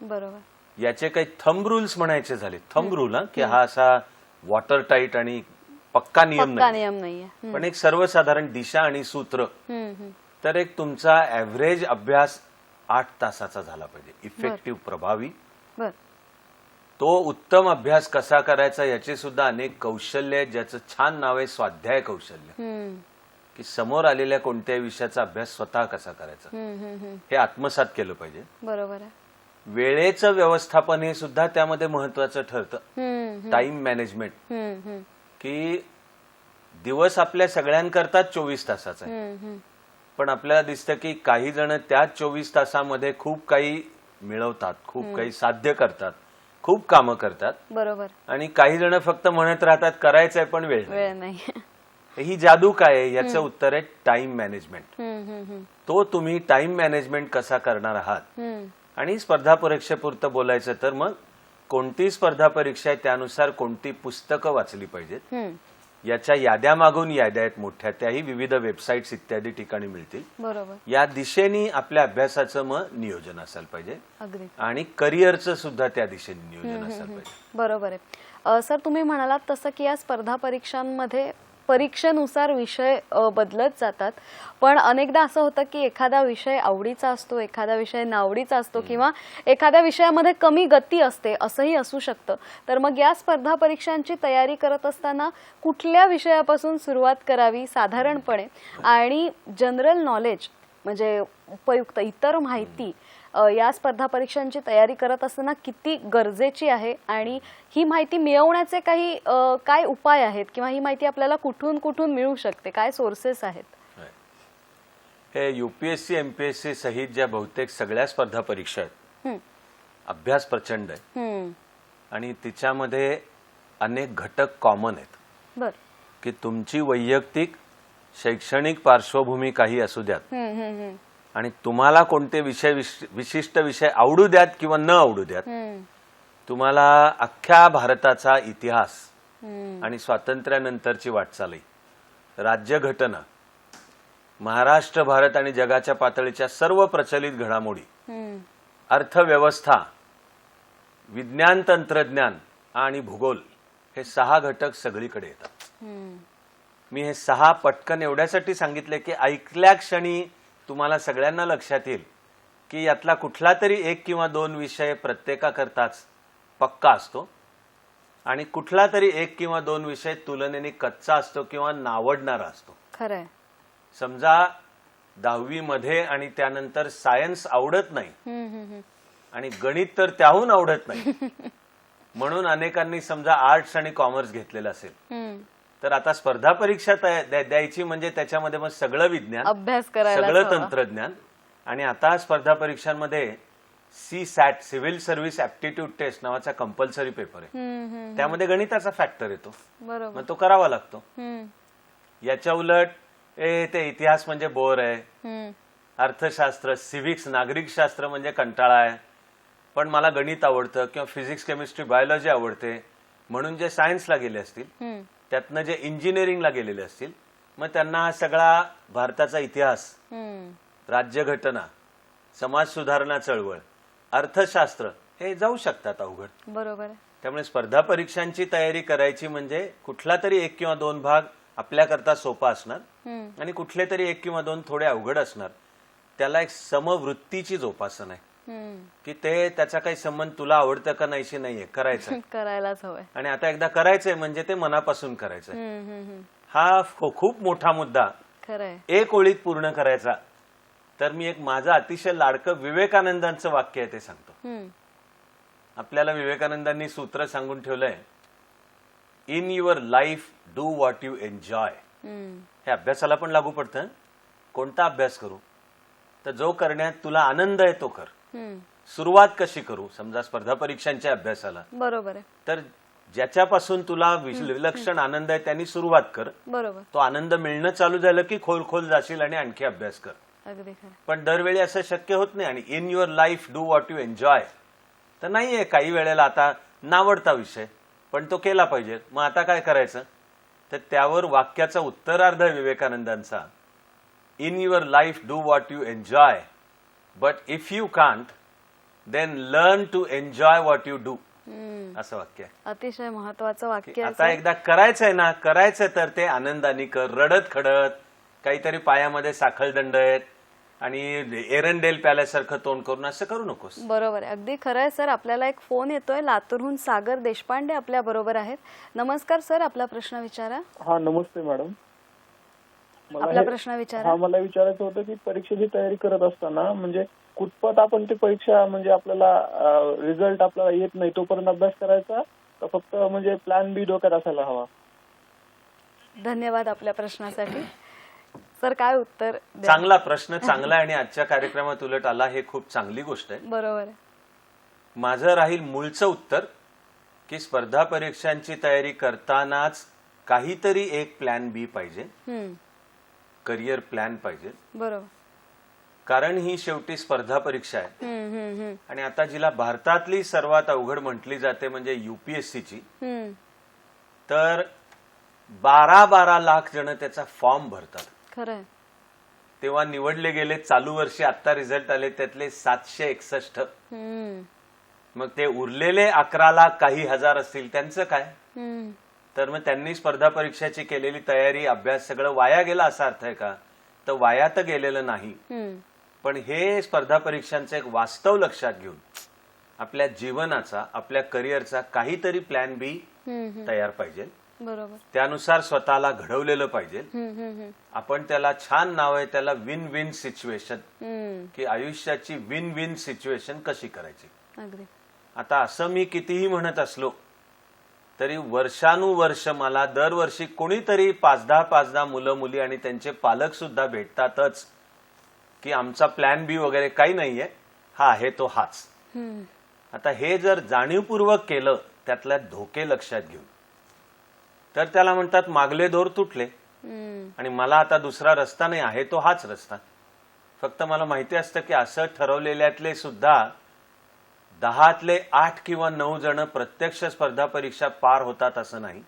बरोबर. याचे काही थंब रूल्स म्हणायचे झाले, थंब रूल की हा असा वॉटर टाईट आणि पक्का नियम नाही, पण एक सर्वसाधारण दिशा आणि सूत्र. तर एक तुमचा ऍव्हरेज अभ्यास 8 तासाचा झाला पाहिजे, इफेक्टिव्ह, प्रभावी. तो उत्तम अभ्यास कसा करायचा याचे सुद्धा अनेक कौशल्य आहेत, ज्याचं छान नाव आहे स्वाध्याय कौशल्य. की समोर आलेल्या कोणत्याही विषयाचा अभ्यास स्वतः कसा करायचा हे आत्मसात केलं पाहिजे. बरोबर आहे. वेळेचं व्यवस्थापन हे सुद्धा त्यामध्ये महत्वाचं ठरतं. टाइम मॅनेजमेंट, की दिवस आपल्या सगळ्यांकरता 24 तासाचा आहे, पण आपल्याला दिसतं की काही जण त्या 24 तासामध्ये खूप काही मिळवतात, खूप काही साध्य करतात, खूप कामं करतात. बरोबर. आणि काही जण फक्त म्हणत राहतात करायचंय पण वेळ नाही. ही जादू काय आहे याचं उत्तर आहे टाइम मॅनेजमेंट. तो तुम्ही टाइम मॅनेजमेंट कसा करणार आहात. आणि स्पर्धा परीक्षेपुरतं बोलायचं तर मग कोणती स्पर्धा परीक्षा आहे त्यानुसार कोणती पुस्तकं वाचली पाहिजेत याच्या याद्या मागून याद्या आहेत मोठ्या, त्याही विविध वेबसाईट्स इत्यादी ठिकाणी मिळतील. बरोबर. या दिशेने आपल्या अभ्यासाचं मग नियोजन असायला पाहिजे आणि करिअरचं सुद्धा त्या दिशेने नियोजन असायला पाहिजे. बरोबर आहे. सर, तुम्ही म्हणालात तसं की या स्पर्धा परीक्षांमध्ये परीक्षेनुसार विषय बदलत जातात, पण अनेकदा असं होतं की एखादा विषय आवडीचा असतो, एखादा विषय नावडीचा असतो किंवा एखाद्या विषयामध्ये कमी गती असते, असंही असू शकतं. तर मग या स्पर्धा परीक्षांची तयारी करत असताना कुठल्या विषयापासून सुरुवात करावी साधारणपणे, आणि जनरल नॉलेज म्हणजे उपयुक्त इतर माहिती या स्पर्धा परीक्षांची तयारी करत असताना किती गरजेची आहे आणि ही माहिती मिळवण्याचे काही काय उपाय आहेत किंवा ही माहिती आपल्याला कुठून कुठून मिळू शकते, काय सोर्सेस आहेत? हे UPSC MPSC सहित ज्या बहुतेक सगळ्या स्पर्धा परीक्षा आहेत, अभ्यास प्रचंड आहे आणि तिच्यामध्ये अनेक घटक कॉमन आहेत. बर. की तुमची वैयक्तिक शैक्षणिक पार्श्वभूमी काही असू द्यात आणि तुम्हाला कोणते विशिष्ट विषय आवडू द्यात किंवा न आवडू द्यात, तुम्हाला अख्ख्या भारताचा इतिहास आणि स्वातंत्र्यानंतरची वाटचाली, राज्यघटना, महाराष्ट्र, भारत आणि जगाच्या पातळीच्या सर्व प्रचलित घडामोडी, अर्थव्यवस्था, विज्ञान तंत्रज्ञान आणि भूगोल, हे 6 घटक सगळीकडे येतात. मी हे 6 पटकन एवढ्यासाठी सांगितले की ऐकल्या क्षणी तुम्हाला सगळ्यांना लक्षात येईल की यातला कुठला तरी 1 किंवा 2 विषय प्रत्येकाकरताच पक्का असतो आणि कुठला तरी 1 किंवा 2 विषय तुलनेने कच्चा असतो किंवा नावडणारा असतो. खरंय. समजा 10वी मध्ये आणि त्यानंतर सायन्स आवडत नाही आणि गणित तर त्याहून आवडत नाही, म्हणून अनेकांनी समजा आर्ट्स आणि कॉमर्स घेतलेलं असेल, तर आता स्पर्धा परीक्षा द्यायची म्हणजे त्याच्यामध्ये मग सगळं विज्ञान, अभ्यास करायला, सगळं तंत्रज्ञान. आणि आता स्पर्धा परीक्षांमध्ये CSAT civil service aptitude test नावाचा कंपल्सरी पेपर आहे, त्यामध्ये गणिताचा फॅक्टर येतो, बरोबर, मग तो करावा लागतो. याच्या उलट ते इतिहास म्हणजे बोर आहे, अर्थशास्त्र, सिव्हिक्स, नागरिक शास्त्र म्हणजे कंटाळा आहे, पण मला गणित आवडतं किंवा फिजिक्स, केमिस्ट्री, बायोलॉजी आवडते, म्हणून जे सायन्सला गेले असतील, त्यातनं जे इंजिनिअरिंगला गेलेले असतील, मग त्यांना हा सगळा भारताचा इतिहास, राज्यघटना, समाज सुधारणा चळवळ, अर्थशास्त्र हे जाऊ शकतात अवघड. बरोबर. त्यामुळे स्पर्धा परीक्षांची तयारी करायची म्हणजे कुठला तरी 1 किंवा 2 भाग आपल्याकरता सोपा असणार आणि कुठले तरी 1 किंवा 2 थोडे अवघड असणार. त्याला एक समवृत्तीची जोपासना आहे की ते त्याचा काही संबंध तुला आवडतं का नाहीशी नाहीये, करायचं, करायलाच हवंय. आणि आता एकदा करायचंय म्हणजे ते मनापासून करायचंय. हा खूप मोठा मुद्दा खरंय. एक ओळीत पूर्ण करायचा. तर मी एक माझं अतिशय लाडकं विवेकानंदांचं वाक्य आहे ते सांगतो. आपल्याला विवेकानंदांनी सूत्र सांगून ठेवलंय, in your life do what you enjoy. हे अभ्यासाला पण लागू पडतं. कोणता अभ्यास करू, तर जो करण्यात तुला आनंद आहे तो कर. सुरुवात कशी करू, समजा स्पर्धा परीक्षांच्या अभ्यासाला, बरोबर आहे, तर ज्याच्यापासून तुला विलक्षण आनंद आहे त्यांनी सुरुवात कर. बरोबर. तो आनंद मिळणं चालू झालं की खोल जाशील आणि आणखी अभ्यास कर. अगदी खरं. पण दरवेळी असं शक्य होत नाही. आणि in your life do what you enjoy तर नाहीये. काही वेळेला आता नावडता विषय पण तो केला पाहिजे. मग आता काय करायचं, तर त्यावर वाक्याचा उत्तरार्ध विवेकानंदांचा, in your life do what you enjoy but if you can't then learn to enjoy what you do, असं वाक्य आहे. अतिशय महत्वाचं वाक्य. आता एकदा करायचंय ना, करायचंय तर ते आनंदाने कर, रडत खडत. काहीतरी पायामध्ये साखळदंड आहेत आणि एरंडेल प्याल्यासारखं तोंड करून असं करू नकोस. बरोबर आहे, अगदी खरं आहे. सर, आपल्याला एक फोन येतोय. लातूरहून सागर देशपांडे आपल्या बरोबर आहेत. नमस्कार सर, आपला प्रश्न विचारा. हा, नमस्ते मॅडम. आपला प्रश्न विचारा. मला विचारायचं होतं की परीक्षेची तयारी करत असताना म्हणजे कुठपत आपण ते परीक्षा म्हणजे आपल्याला रिझल्ट आपल्याला येत नाही तोपर्यंत अभ्यास करायचा का फक्त म्हणजे प्लॅन बी डोक्यात असायला हवा? धन्यवाद आपल्या प्रश्नासाठी. सर, काय उत्तर द्याल? चांगला प्रश्न, चांगला आणि आजच्या कार्यक्रमात उलट आला, हे खूप चांगली गोष्ट आहे. बरोबर आहे. माझं राहील मूळचं उत्तर की स्पर्धा परीक्षांची तयारी करतानाच काहीतरी एक प्लॅन बी पाहिजे, करिअर प्लॅन पाहिजे. बरोबर. कारण ही शेवटी स्पर्धा परीक्षा आहे आणि आता जिला भारतातली सर्वात अवघड म्हटली जाते म्हणजे UPSCची, तर 12 लाख जण त्याचा फॉर्म भरतात. खरंय. तेव्हा निवडले गेले चालू वर्षी, आता रिझल्ट आले त्यातले 761. मग ते उरलेले 11 लाख काही हजार असतील त्यांचं काय? तर मग त्यांनी स्पर्धा परीक्षाची केलेली तयारी, अभ्यास सगळं वाया गेला असा अर्थ आहे का? तर वाया तर गेलेलं नाही, पण हे स्पर्धा परीक्षांचं एक वास्तव लक्षात घेऊन आपल्या जीवनाचा, आपल्या करिअरचा काहीतरी प्लॅन बी तयार पाहिजे. बरोबर. त्यानुसार स्वतःला घडवलेलं पाहिजे. आपण त्याला छान नाव आहे त्याला विन विन सिच्युएशन, की आयुष्याची विन विन सिच्युएशन कशी करायची. अगदी. आता असं मी कितीही म्हणत असलो तरी वर्षानुवर्ष मला दरवर्षी कोणीतरी 5-10 मुलं मुली आणि त्यांचे पालक सुद्धा भेटतातच की आमचा प्लॅन बी वगैरे काही नाहीये, हा आहे तो हाच. आता हे जर जाणीवपूर्वक केलं त्यातल्या धोके लक्षात घेऊन तर त्याला म्हणतात मागले दोर तुटले आणि मला आता दुसरा रस्ता नाही, आहे तो हाच रस्ता. फक्त मला माहिती असतं की असं ठरवलेल्यातले सुद्धा 10तले 8 किंवा 9 जण प्रत्यक्ष स्पर्धा परीक्षा पार होतात असं नाही,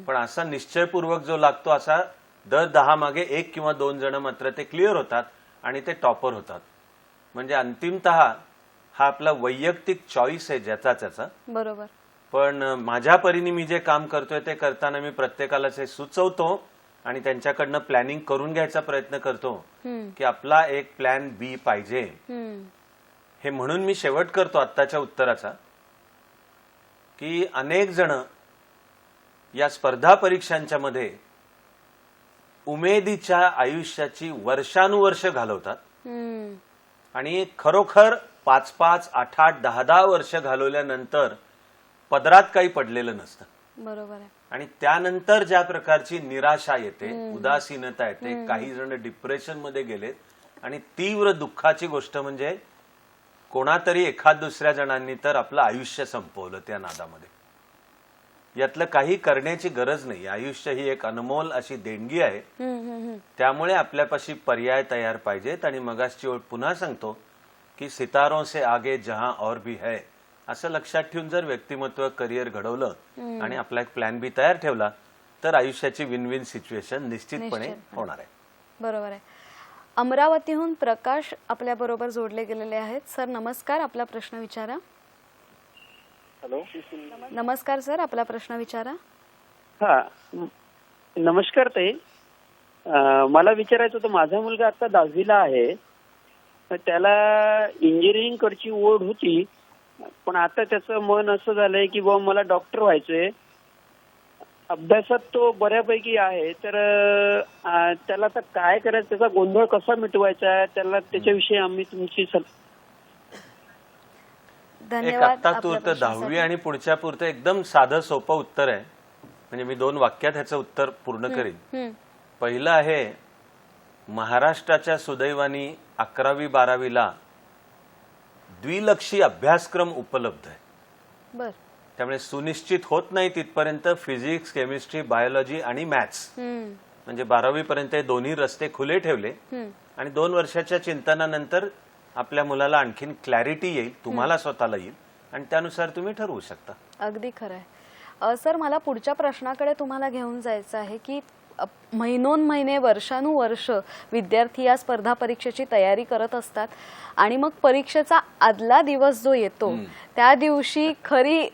पण असा निश्चयपूर्वक जो लागतो असा दर 10 मागे 1 किंवा 2 जण मात्र ते क्लिअर होतात आणि ते टॉपर होतात. म्हणजे अंतिमतः हा आपला वैयक्तिक चॉईस आहे ज्याचा त्याचा. बरोबर. पण माझ्या परीने मी जे काम करतोय ते करताना मी प्रत्येकालाच हे सुचवतो आणि त्यांच्याकडनं प्लॅनिंग करून घ्यायचा प्रयत्न करतो की आपला एक प्लॅन बी पाहिजे. हे म्हणून मी शेवट करतो आत्ताच्या उत्तराचा की अनेक जण या स्पर्धा परीक्षांच्या मध्ये उमेदीच्या आयुष्याची वर्षानुवर्ष घालवतात आणि खरोखर 5-5, 8-8, 10-10 वर्ष घालवल्यानंतर पदरात काही पडलेलं नसतं. बरोबर आहे. आणि त्यानंतर ज्या प्रकारची निराशा येते, उदासीनता येते, काही जण डिप्रेशन मध्ये गेलेत आणि तीव्र दुःखाची गोष्ट म्हणजे कोणातरी एखाद दुसऱ्या जणांनी तर आपलं आयुष्य संपवलं त्या नादामध्ये. यातलं काही करण्याची गरज नाही. आयुष्य ही एक अनमोल अशी देणगी आहे. त्यामुळे आपल्यापाशी पर्याय तयार पाहिजेत. आणि मगासची ओळ पुन्हा सांगतो की सितारों से आगे जहां और भी है असं लक्षात ठेवून जर व्यक्तिमत्व करिअर घडवलं आणि आपला एक प्लॅन बी तयार ठेवला तर आयुष्याची विन विन सिच्युएशन निश्चितपणे होणार आहे. बरोबर आहे. अमरावतीहून प्रकाश आपल्या बरोबर जोडले गेलेले आहेत. सर नमस्कार, आपला प्रश्न विचारा. हॅलो, नमस्कार सर, आपला प्रश्न विचारा. हा नमस्कार ताई. मला विचारायचं होतं, माझा मुलगा आता 10वीला आहे, तर त्याला इंजिनिअरिंग कडची ओढ होती, पण आता त्याचं मन असं झालंय की बाबा मला डॉक्टर व्हायचंय. अभ्यासात तो बऱ्यापैकी आहे, तर त्याला आता काय करायचं, त्याचा गोंधळ कसा मिटवायचा, त्याला त्याच्याविषयी आम्ही तुमची एक धन्यवाद. आत्ता आपल्या तूर्त प्रश्नासाठी. 10वी आणि पुढच्या पुरतं एकदम साधं सोपं उत्तर आहे. म्हणजे मी 2 वाक्यात ह्याचं उत्तर पूर्ण करीन. पहिलं आहे, महाराष्ट्राच्या सुदैवानी 11वी-12वीला द्विलक्षी अभ्यासक्रम उपलब्ध आहे. बर. त्यामुळे सुनिश्चित होत नाही तिथपर्यंत फिजिक्स, केमिस्ट्री, बायोलॉजी आणि मॅथ्स म्हणजे 12वी पर्यंत दोन्ही रस्ते खुले ठेवले आणि 2 वर्षाच्या चिंतनानंतर आपल्या मुलाला आणखीन क्लॅरिटी येईल, तुम्हाला स्वतःला येईल आणि त्यानुसार तुम्ही ठरवू शकता. अगदी खरं आहे. सर मला पुढच्या प्रश्नाकडे तुम्हाला घेऊन जायचं आहे की महिनोन्महिने वर्षानुवर्ष विद्यार्थी या स्पर्धा परीक्षेची तयारी करत असतात आणि मग परीक्षेचा आदला दिवस जो येतो त्या दिवशी खरी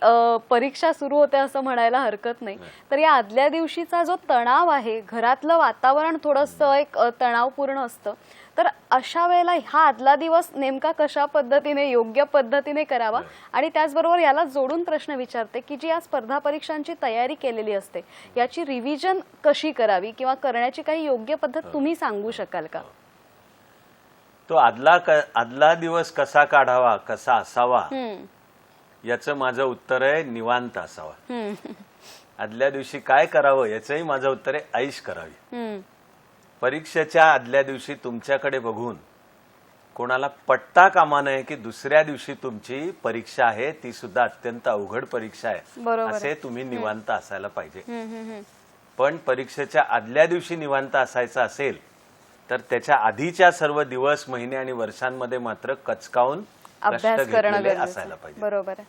परीक्षा सुरू होते असं म्हणायला हरकत नाही. तर या आदल्या दिवशीचा जो तणाव आहे, घरातलं वातावरण थोडंसं एक तणावपूर्ण असतं, तर अशा वेळेला हा आदला दिवस नेमका कशा पद्धतीने योग्य पद्धतीने करावा. आणि त्याचबरोबर याला जोडून प्रश्न विचारते की जी या स्पर्धा परीक्षांची तयारी केलेली असते याची रिव्हिजन कशी करावी किंवा करण्याची काही योग्य पद्धत तुम्ही सांगू शकाल का? तो आदला दिवस कसा काढावा, कसा असावा, याचं माझं उत्तर आहे निवांत असावा. आदल्या दिवशी काय करावं याचंही माझं उत्तर आहे ऐश करावी. परीक्षेच्या आदल्या दिवशी तुमच्याकडे बघून कोणाला पटता कामा नये की दुसऱ्या दिवशी तुमची परीक्षा आहे, ती सुद्धा अत्यंत अवघड परीक्षा आहे, असे तुम्ही निवांत असायला पाहिजे. पण परीक्षेच्या आदल्या दिवशी निवांत असायचं असेल तर त्याच्या आधीच्या सर्व दिवस, महिने आणि वर्षांमध्ये मात्र कचकावून अभ्यास करणं असायला पाहिजे. बरोबर आहे.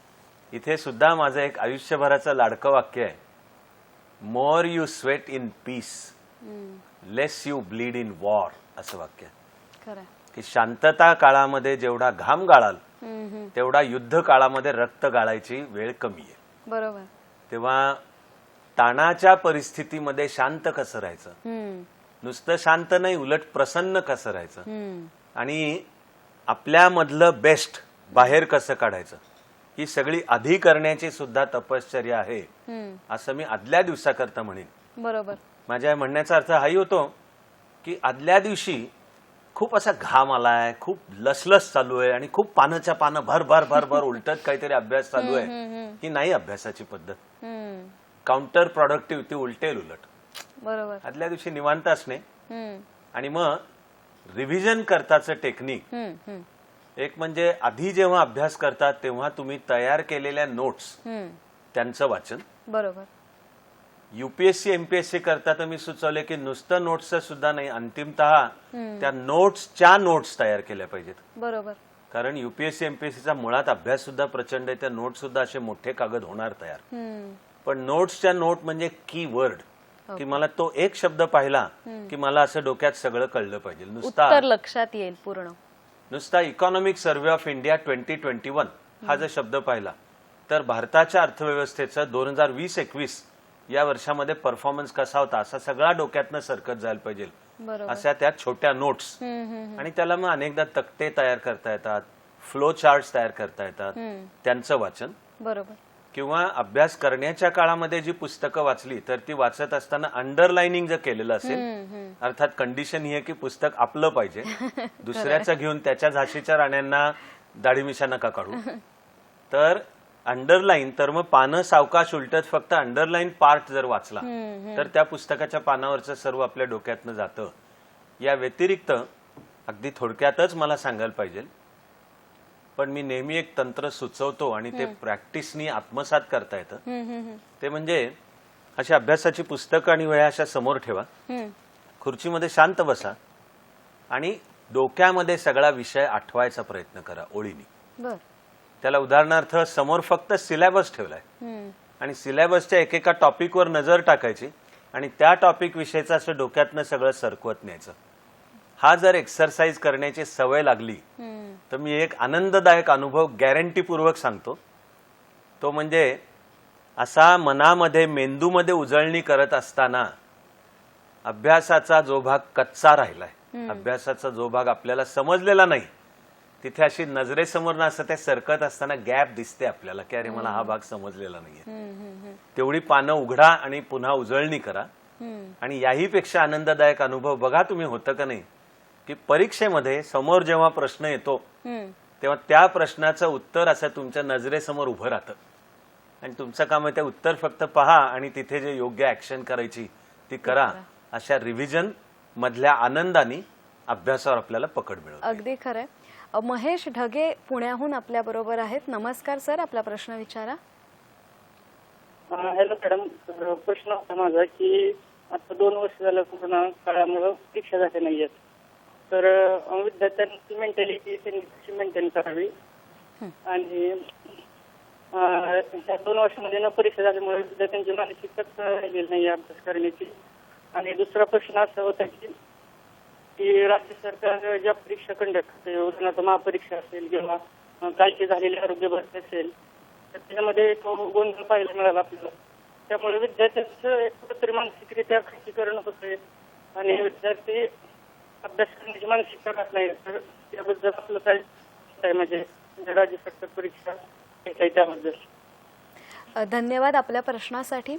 इथे सुद्धा माझं एक आयुष्यभराचं लाडकं वाक्य आहे, more you sweat in peace less you bleed in war, असं वाक्य. खरं की शांतता काळामध्ये जेवढा घाम गाळाल तेवढा युद्ध काळामध्ये रक्त गाळायची वेळ कमी आहे. बरोबर. तेव्हा ताणाच्या परिस्थितीमध्ये शांत कसं राहायचं, नुसतं शांत नाही उलट प्रसन्न कसं राहायचं आणि आपल्यामधलं बेस्ट बाहेर कसं काढायचं ही सगळी आधी करण्याची सुद्धा तपश्चर्या आहे असं मी आदल्या दिवसाकरता म्हणेन. बरोबर. माझ्या म्हणण्याचा अर्थ हाही होतो की आदल्या दिवशी खूप असा घाम आलाय, खूप लसलस चालू आहे आणि खूप पानाच्या पानं भर भर भर भर उलटत काहीतरी अभ्यास चालू आहे, ही नाही अभ्यासाची पद्धत. काउंटर प्रोडक्टिव्हिटी उलटेल उलट. बरोबर. आदल्या दिवशी निवांत असणे आणि मग रिव्हिजन करताचं टेक्निक. एक म्हणजे आधी जेव्हा अभ्यास करतात तेव्हा तुम्ही तयार केलेल्या नोट्स त्यांचं वाचन. बरोबर. युपीएससी एमपीएससी करता तर मी सुचवले की नुसतं नोट्सचं सुद्धा नाही, अंतिमतः त्या नोट्सच्या नोट्स तयार केल्या पाहिजेत. बरोबर. कारण युपीएससी एमपीएससीचा मुळात अभ्यास सुद्धा प्रचंड आहे, त्या नोट सुद्धा असे मोठे कागद होणार तयार. पण नोट्सच्या नोट म्हणजे की वर्ड, की मला तो एक शब्द पाहिला की मला असं डोक्यात सगळं कळलं पाहिजे. उत्तर लक्षात येईल पूर्ण. नुसता इकॉनॉमिक सर्व्हे ऑफ इंडिया 2021 हा जर शब्द पाहिला तर भारताच्या अर्थव्यवस्थेचा 2020-21 या वर्षामध्ये परफॉर्मन्स कसा होता असा सगळा डोक्यातनं सरकत जायला पाहिजे. अशा त्या छोट्या नोट्स. आणि त्याला मग अनेकदा तक्ते तयार करता येतात, फ्लो चार्ट्स तयार करता येतात, त्यांचं वाचन. बरोबर. किंवा अभ्यास करण्याच्या काळामध्ये जी पुस्तकं वाचली तर ती वाचत असताना अंडरलाइनिंग जर केलेलं असेल, अर्थात कंडिशन ही आहे की पुस्तक आपलं पाहिजे, दुसऱ्याचं घेऊन त्याच्या झाशीच्या राण्यांना दाढीमिशा नका काढू. तर अंडरलाईन, तर मग पानं सावकाश उलटत फक्त अंडरलाईन पार्ट जर वाचला तर त्या पुस्तकाच्या पानावरचं सर्व आपल्या डोक्यातनं जातं. या व्यतिरिक्त अगदी थोडक्यातच मला सांगायला पाहिजे, पण मी नेहमी एक तंत्र सुचवतो आणि ते प्रॅक्टिसनी आत्मसात करता येतं. ते म्हणजे अशा अभ्यासाची पुस्तकं आणि वह्या अशा समोर ठेवा, खुर्चीमध्ये शांत बसा आणि डोक्यामध्ये सगळा विषय आठवायचा प्रयत्न करा ओळीनी. त्याला उदाहरणार्थ समोर फक्त सिलेबस ठेवलाय आणि सिलेबसच्या एकेका टॉपिकवर नजर टाकायची आणि त्या टॉपिक विषयीचं असं डोक्यातनं सगळं सरकवत न्यायचं. हा जर एक्सरसाइज करण्याची सवय लागली तर मी एक आनंददायक अनुभव गॅरंटीपूर्वक सांगतो. तो म्हणजे असा मनामध्ये मेंदूमध्ये उजळणी करत असताना अभ्यासाचा जो भाग कच्चा राहिलाय, अभ्यासाचा जो भाग आपल्याला समजलेला नाही, तिथे अशी नजरेसमोर ना असं ते सरकत असताना गॅप दिसते आपल्याला की अरे मला हा भाग समजलेला नाहीये. तेवढी पानं उघडा आणि पुन्हा उजळणी करा. आणि याही पेक्षा आनंददायक अनुभव बघा तुम्ही होतं का नाही, की परीक्षेमध्ये समोर जेव्हा प्रश्न येतो तेव्हा त्या प्रश्नाचं उत्तर असं तुमच्या नजरेसमोर उभं राहतं आणि तुमचं काम आहे ते उत्तर फक्त पहा आणि तिथे जे योग्य ऍक्शन करायची ती करा. अशा रिव्हिजन मधल्या आनंदाने अभ्यासावर आपल्याला पकड मिळेल. अगदी खरंय. महेश ढगे पुण्याहून आपल्या बरोबर आहेत. नमस्कार सर, आपला प्रश्न विचारा. हॅलो मॅडम, प्रश्न होता माझा की आता 2 वर्ष झालं कोरोना काळामुळे परीक्षा झाल्या नाहीयेत, तर विद्यार्थ्यांची मेंटॅलिटी त्यांनी मेंटेन करावी आणि ह्या 2 वर्षामध्ये न परीक्षा झाल्यामुळे विद्यार्थ्यांची मानसिकता राहिलेली नाही अभ्यास करण्याची. आणि दुसरा प्रश्न असा होता की राज्य सरकार ज्या परीक्षा कंडक्ट करते, उदाहरणार्थ महापरीक्षा असेल किंवा कालची झालेली आरोग्य भरती असेल, तर त्याच्यामध्ये तो गोंधळ पाहायला मिळाला आपल्याला. त्यामुळे विद्यार्थ्यांचं कुठेतरी मानसिकरित्या खच्चीकरण होतंय आणि विद्यार्थी अभ्यास करण्याची मानसिकता राहत नाही. तर त्याबद्दल आपलं काय म्हणजे राज्य सरकार परीक्षा त्याबद्दल. धन्यवाद आपल्या प्रश्नासाठी.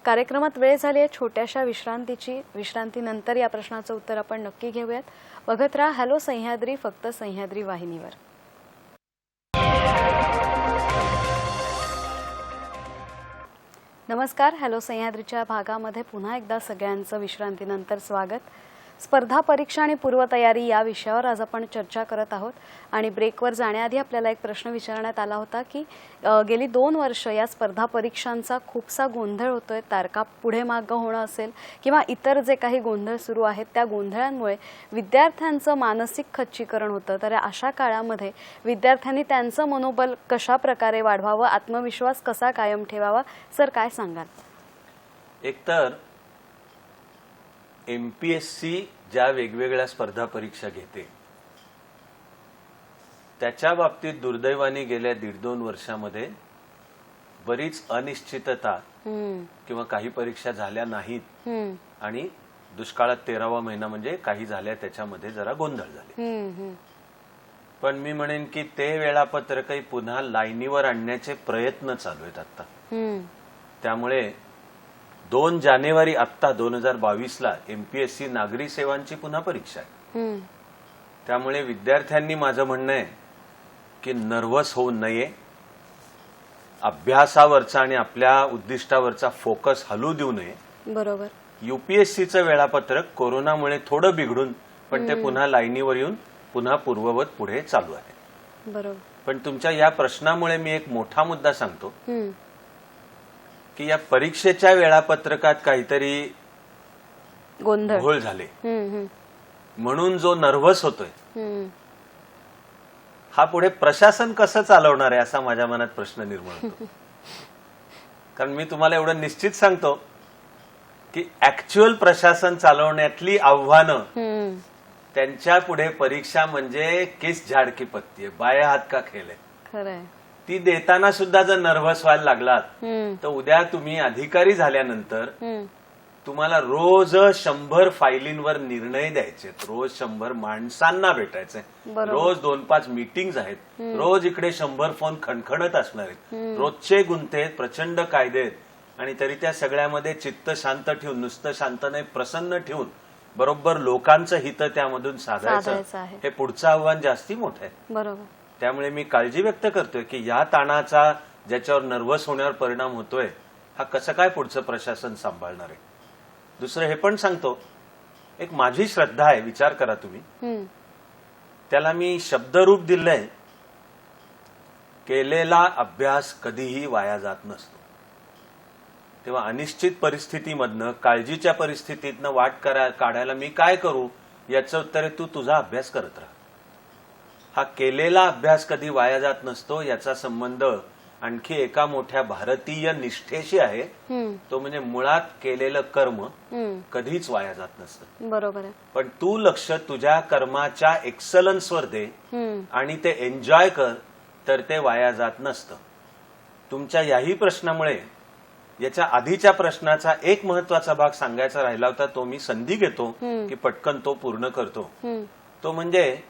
कार्यक्रमात वेळ झाली आहे छोट्याशा विश्रांतीनंतर या प्रश्नाचं उत्तर आपण नक्की घेऊयात. बघत राहा हॅलो सह्याद्री, फक्त सह्याद्री वाहिनीवर. नमस्कार. हॅलो सह्याद्रीच्या भागामध्ये पुन्हा एकदा सगळ्यांचं विश्रांतीनंतर स्वागत. स्पर्धा परीक्षा आणि पूर्वतयारी या विषयावर आज आपण चर्चा करत आहोत. आणि ब्रेकवर जाण्याआधी आपल्याला एक प्रश्न विचारण्यात आला होता की गेली 2 वर्ष या स्पर्धा परीक्षांचा खूपसा गोंधळ होतोय, तारखा पुढे मागं होणं असेल किंवा इतर जे काही गोंधळ सुरू आहेत त्या गोंधळांमुळे विद्यार्थ्यांचं मानसिक खच्चीकरण होतं. तर अशा काळामध्ये विद्यार्थ्यांनी त्यांचं मनोबल कशा प्रकारे वाढवावं, आत्मविश्वास कसा कायम ठेवावा, सर काय सांगाल? एकतर एमपीएससी ज्या वेगवेगळ्या स्पर्धा परीक्षा घेते त्याच्या बाबतीत दुर्दैवाने गेल्या 1.5-2 वर्षामध्ये बरीच अनिश्चितता किंवा काही परीक्षा झाल्या नाहीत आणि दुष्काळात 13वा महिना म्हणजे काही झाल्या त्याच्यामध्ये जरा गोंधळ झाले. पण मी म्हणेन की ते वेळापत्रकही पुन्हा लाईनीवर आणण्याचे प्रयत्न चालू आहेत आता. त्यामुळे 2 जानेवारी आत्ता 2022ला MPSC नागरी सेवांची पुन्हा परीक्षा आहे. त्यामुळे विद्यार्थ्यांनी माझं म्हणणं आहे की नर्व्हस होऊ नये, अभ्यासावरचा आणि आपल्या उद्दिष्टावरचा फोकस हलू देऊ नये. बरोबर. UPSCचं वेळापत्रक कोरोनामुळे थोडं बिघडून पण ते पुन्हा लाईनीवर येऊन पुन्हा पूर्ववत पुढे चालू आहे. बरोबर. पण तुमच्या या प्रश्नामुळे मी एक मोठा मुद्दा सांगतो की या परीक्षेच्या वेळापत्रकात काहीतरी गोंधळ घोळ झाले म्हणून जो नर्व्हस होतोय हा पुढे प्रशासन कसं चालवणार आहे असा माझ्या मनात प्रश्न निर्माण होतो. कारण मी तुम्हाला एवढं निश्चित सांगतो की ऍक्च्युअल प्रशासन चालवण्यातली आव्हानं त्यांच्या पुढे परीक्षा म्हणजे किस झाड की पत्ती आहे, बाया हात का खेळ आहे. खरंय. ती देताना सुद्धा जर नर्व्हस व्हायला लागलात तर उद्या तुम्ही अधिकारी झाल्यानंतर तुम्हाला रोज 100 फायलींवर निर्णय द्यायचे, रोज 100 माणसांना भेटायचंय, रोज 2-5 मीटिंग्ज आहेत, रोज इकडे 100 फोन खणखणत असणार आहेत, रोजचे गुंते आहेत, प्रचंड कायदे आहेत. आणि तरी त्या सगळ्यामध्ये चित्त शांत ठेवून, नुसतं शांत नाही प्रसन्न ठेवून बरोबर लोकांचं हित त्यामधून साधायचं आहे. हे पुढचं आव्हान जास्ती मोठं आहे. बरोबर. त्यामुळे मी काळजी व्यक्त करतोय की या ताणाचा ज्याच्यावर नर्व्हस होण्यावर परिणाम होतोय हा कसं काय पुढचं प्रशासन सांभाळणार आहे. दुसरं हे पण सांगतो, एक माझी श्रद्धा आहे, विचार करा तुम्ही, त्याला मी शब्दरूप दिलंय, केलेला अभ्यास कधीही वाया जात नसतो. तेव्हा अनिश्चित परिस्थितीमधनं, काळजीच्या परिस्थितीतनं वाट काढायला मी काय करू याचं उत्तर आहे, तू तुझा अभ्यास करत राहा. हा केलेला अभ्यास कधी वाया जात नसतो याचा संबंध आणखी एका मोठ्या भारतीय निष्ठेशी आहे, तो म्हणजे मुळात केलेलं कर्म कधीच वाया जात नसतं. बरोबर आहे. पण तू लक्ष तुझ्या कर्माच्या एक्सलन्सवर दे आणि ते एन्जॉय कर, तर ते वाया जात नसतं. तुमच्या याही प्रश्नामुळे याच्या आधीच्या प्रश्नाचा एक महत्वाचा भाग सांगायचा राहिला होता, तो मी संधी घेतो की पटकन तो पूर्ण करतो. तो म्हणजे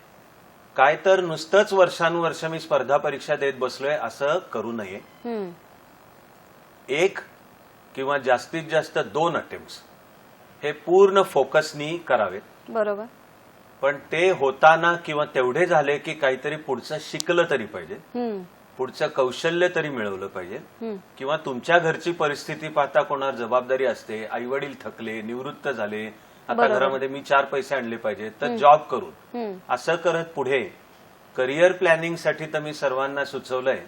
काय तर नुसतंच वर्षानुवर्ष मी स्पर्धा परीक्षा देत बसलोय असं करू नये. 1 किंवा जास्तीत जास्त 2 अटेम्प्ट्स हे पूर्ण फोकसनी करावेत. बरोबर. पण ते होताना किंवा तेवढे झाले की काहीतरी पुढचं शिकलं तरी पाहिजे, पुढचं कौशल्य तरी मिळवलं पाहिजे. किंवा तुमच्या घरची परिस्थिती पाहता कोणावर जबाबदारी असते, आई वडील थकले, निवृत्त झाले, आता घरामध्ये मी 4 पैसे आणले पाहिजे, तर जॉब करून असं करत पुढे करिअर प्लॅनिंग साठी तर मी सर्वांना सुचवलंय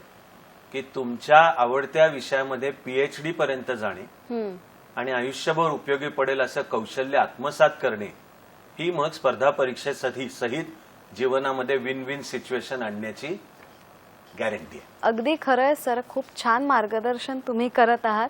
की तुमच्या आवडत्या विषयामध्ये PhD पर्यंत जाणे आणि आयुष्यभर उपयोगी पडेल असं कौशल्य आत्मसात करणे ही मग स्पर्धा परीक्षेसाठी सहित जीवनामध्ये विन विन सिच्युएशन आणण्याची गॅरंटी आहे. अगदी खरं आहे सर, खूप छान मार्गदर्शन तुम्ही करत आहात.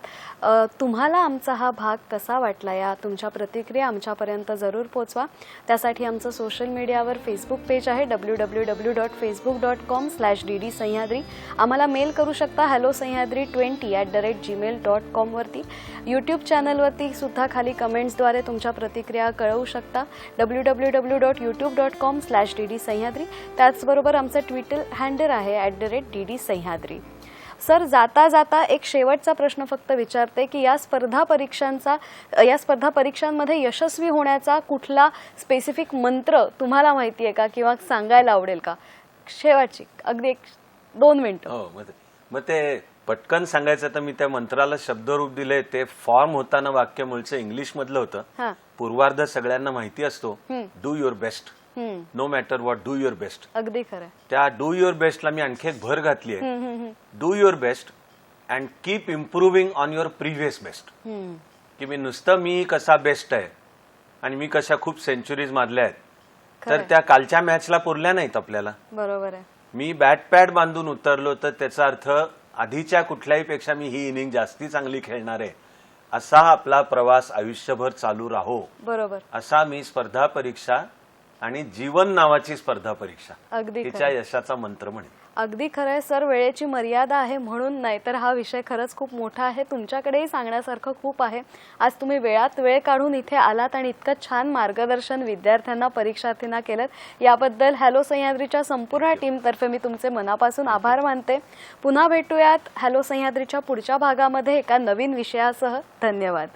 तुम्हाला आमचा हा भाग कसा वाटला या तुमच्या प्रतिक्रिया आमच्यापर्यंत जरूर पोचवा. त्यासाठी आमचं सोशल मीडियावर फेसबुक पेज आहे www.facebook.com/dd सह्याद्री. आम्हाला मेल करू शकता hellosahadri20@gmail.com वरती. यूट्यूब चॅनलवरती सुद्धा खाली कमेंट्सद्वारे तुमच्या प्रतिक्रिया कळवू शकता www.youtube.com/dd सह्याद्री. त्याचबरोबर आमचं ट्विटर हँडल आहे @dd सह्याद्री. सर, जाता जाता एक शेवटचा प्रश्न फक्त विचारते की या स्पर्धा परीक्षांमध्ये यशस्वी होण्याचा कुठला स्पेसिफिक मंत्र तुम्हाला माहिती आहे का किंवा सांगायला आवडेल का? शेवटची अगदी 2 मिनिटं. हो, मग ते पटकन सांगायचं तर मी त्या मंत्राला शब्दरूप दिले. ते फॉर्म होताना वाक्य मूळचं इंग्लिश मधलं होतं. पूर्वार्ध सगळ्यांना माहिती असतो, do your best, no matter what, do your best. अगदी खरं. त्या डू युअर बेस्टला मी आणखी एक भर घातली आहे, do your best and keep improving on your previous best. की मी नुसतं मी कसा बेस्ट आहे आणि मी कशा खूप सेंचुरीज मारल्या आहेत तर त्या कालच्या मॅचला पुरल्या नाहीत आपल्याला. बरोबर आहे. मी बॅट पॅड बांधून उतरलो तर त्याचा अर्थ आधीच्या कुठल्याही पेक्षा मी ही इनिंग जास्ती चांगली खेळणार आहे असा आपला प्रवास आयुष्यभर चालू राहो. बरोबर. असा मी स्पर्धा परीक्षा आणि जीवन नावाची स्पर्धा परीक्षा अगदी तिच्या यशाचा मंत्र म्हणेन. अगदी खरं आहे सर, वेळेची मर्यादा आहे म्हणून नाही तर हा विषय खरंच खूप मोठा आहे. तुमच्याकडेही सांगण्यासारखं खूप आहे. आज तुम्ही वेळात वेळ काढून इथे आलात आणि इतकं छान मार्गदर्शन विद्यार्थ्यांना, परीक्षार्थींना केलं, याबद्दल हॅलो सह्याद्रीच्या संपूर्ण टीमतर्फे मी तुमचे मनापासून आभार मानते. पुन्हा भेटूयात हॅलो सह्याद्रीच्या पुढच्या भागामध्ये एका नवीन विषयासह. धन्यवाद.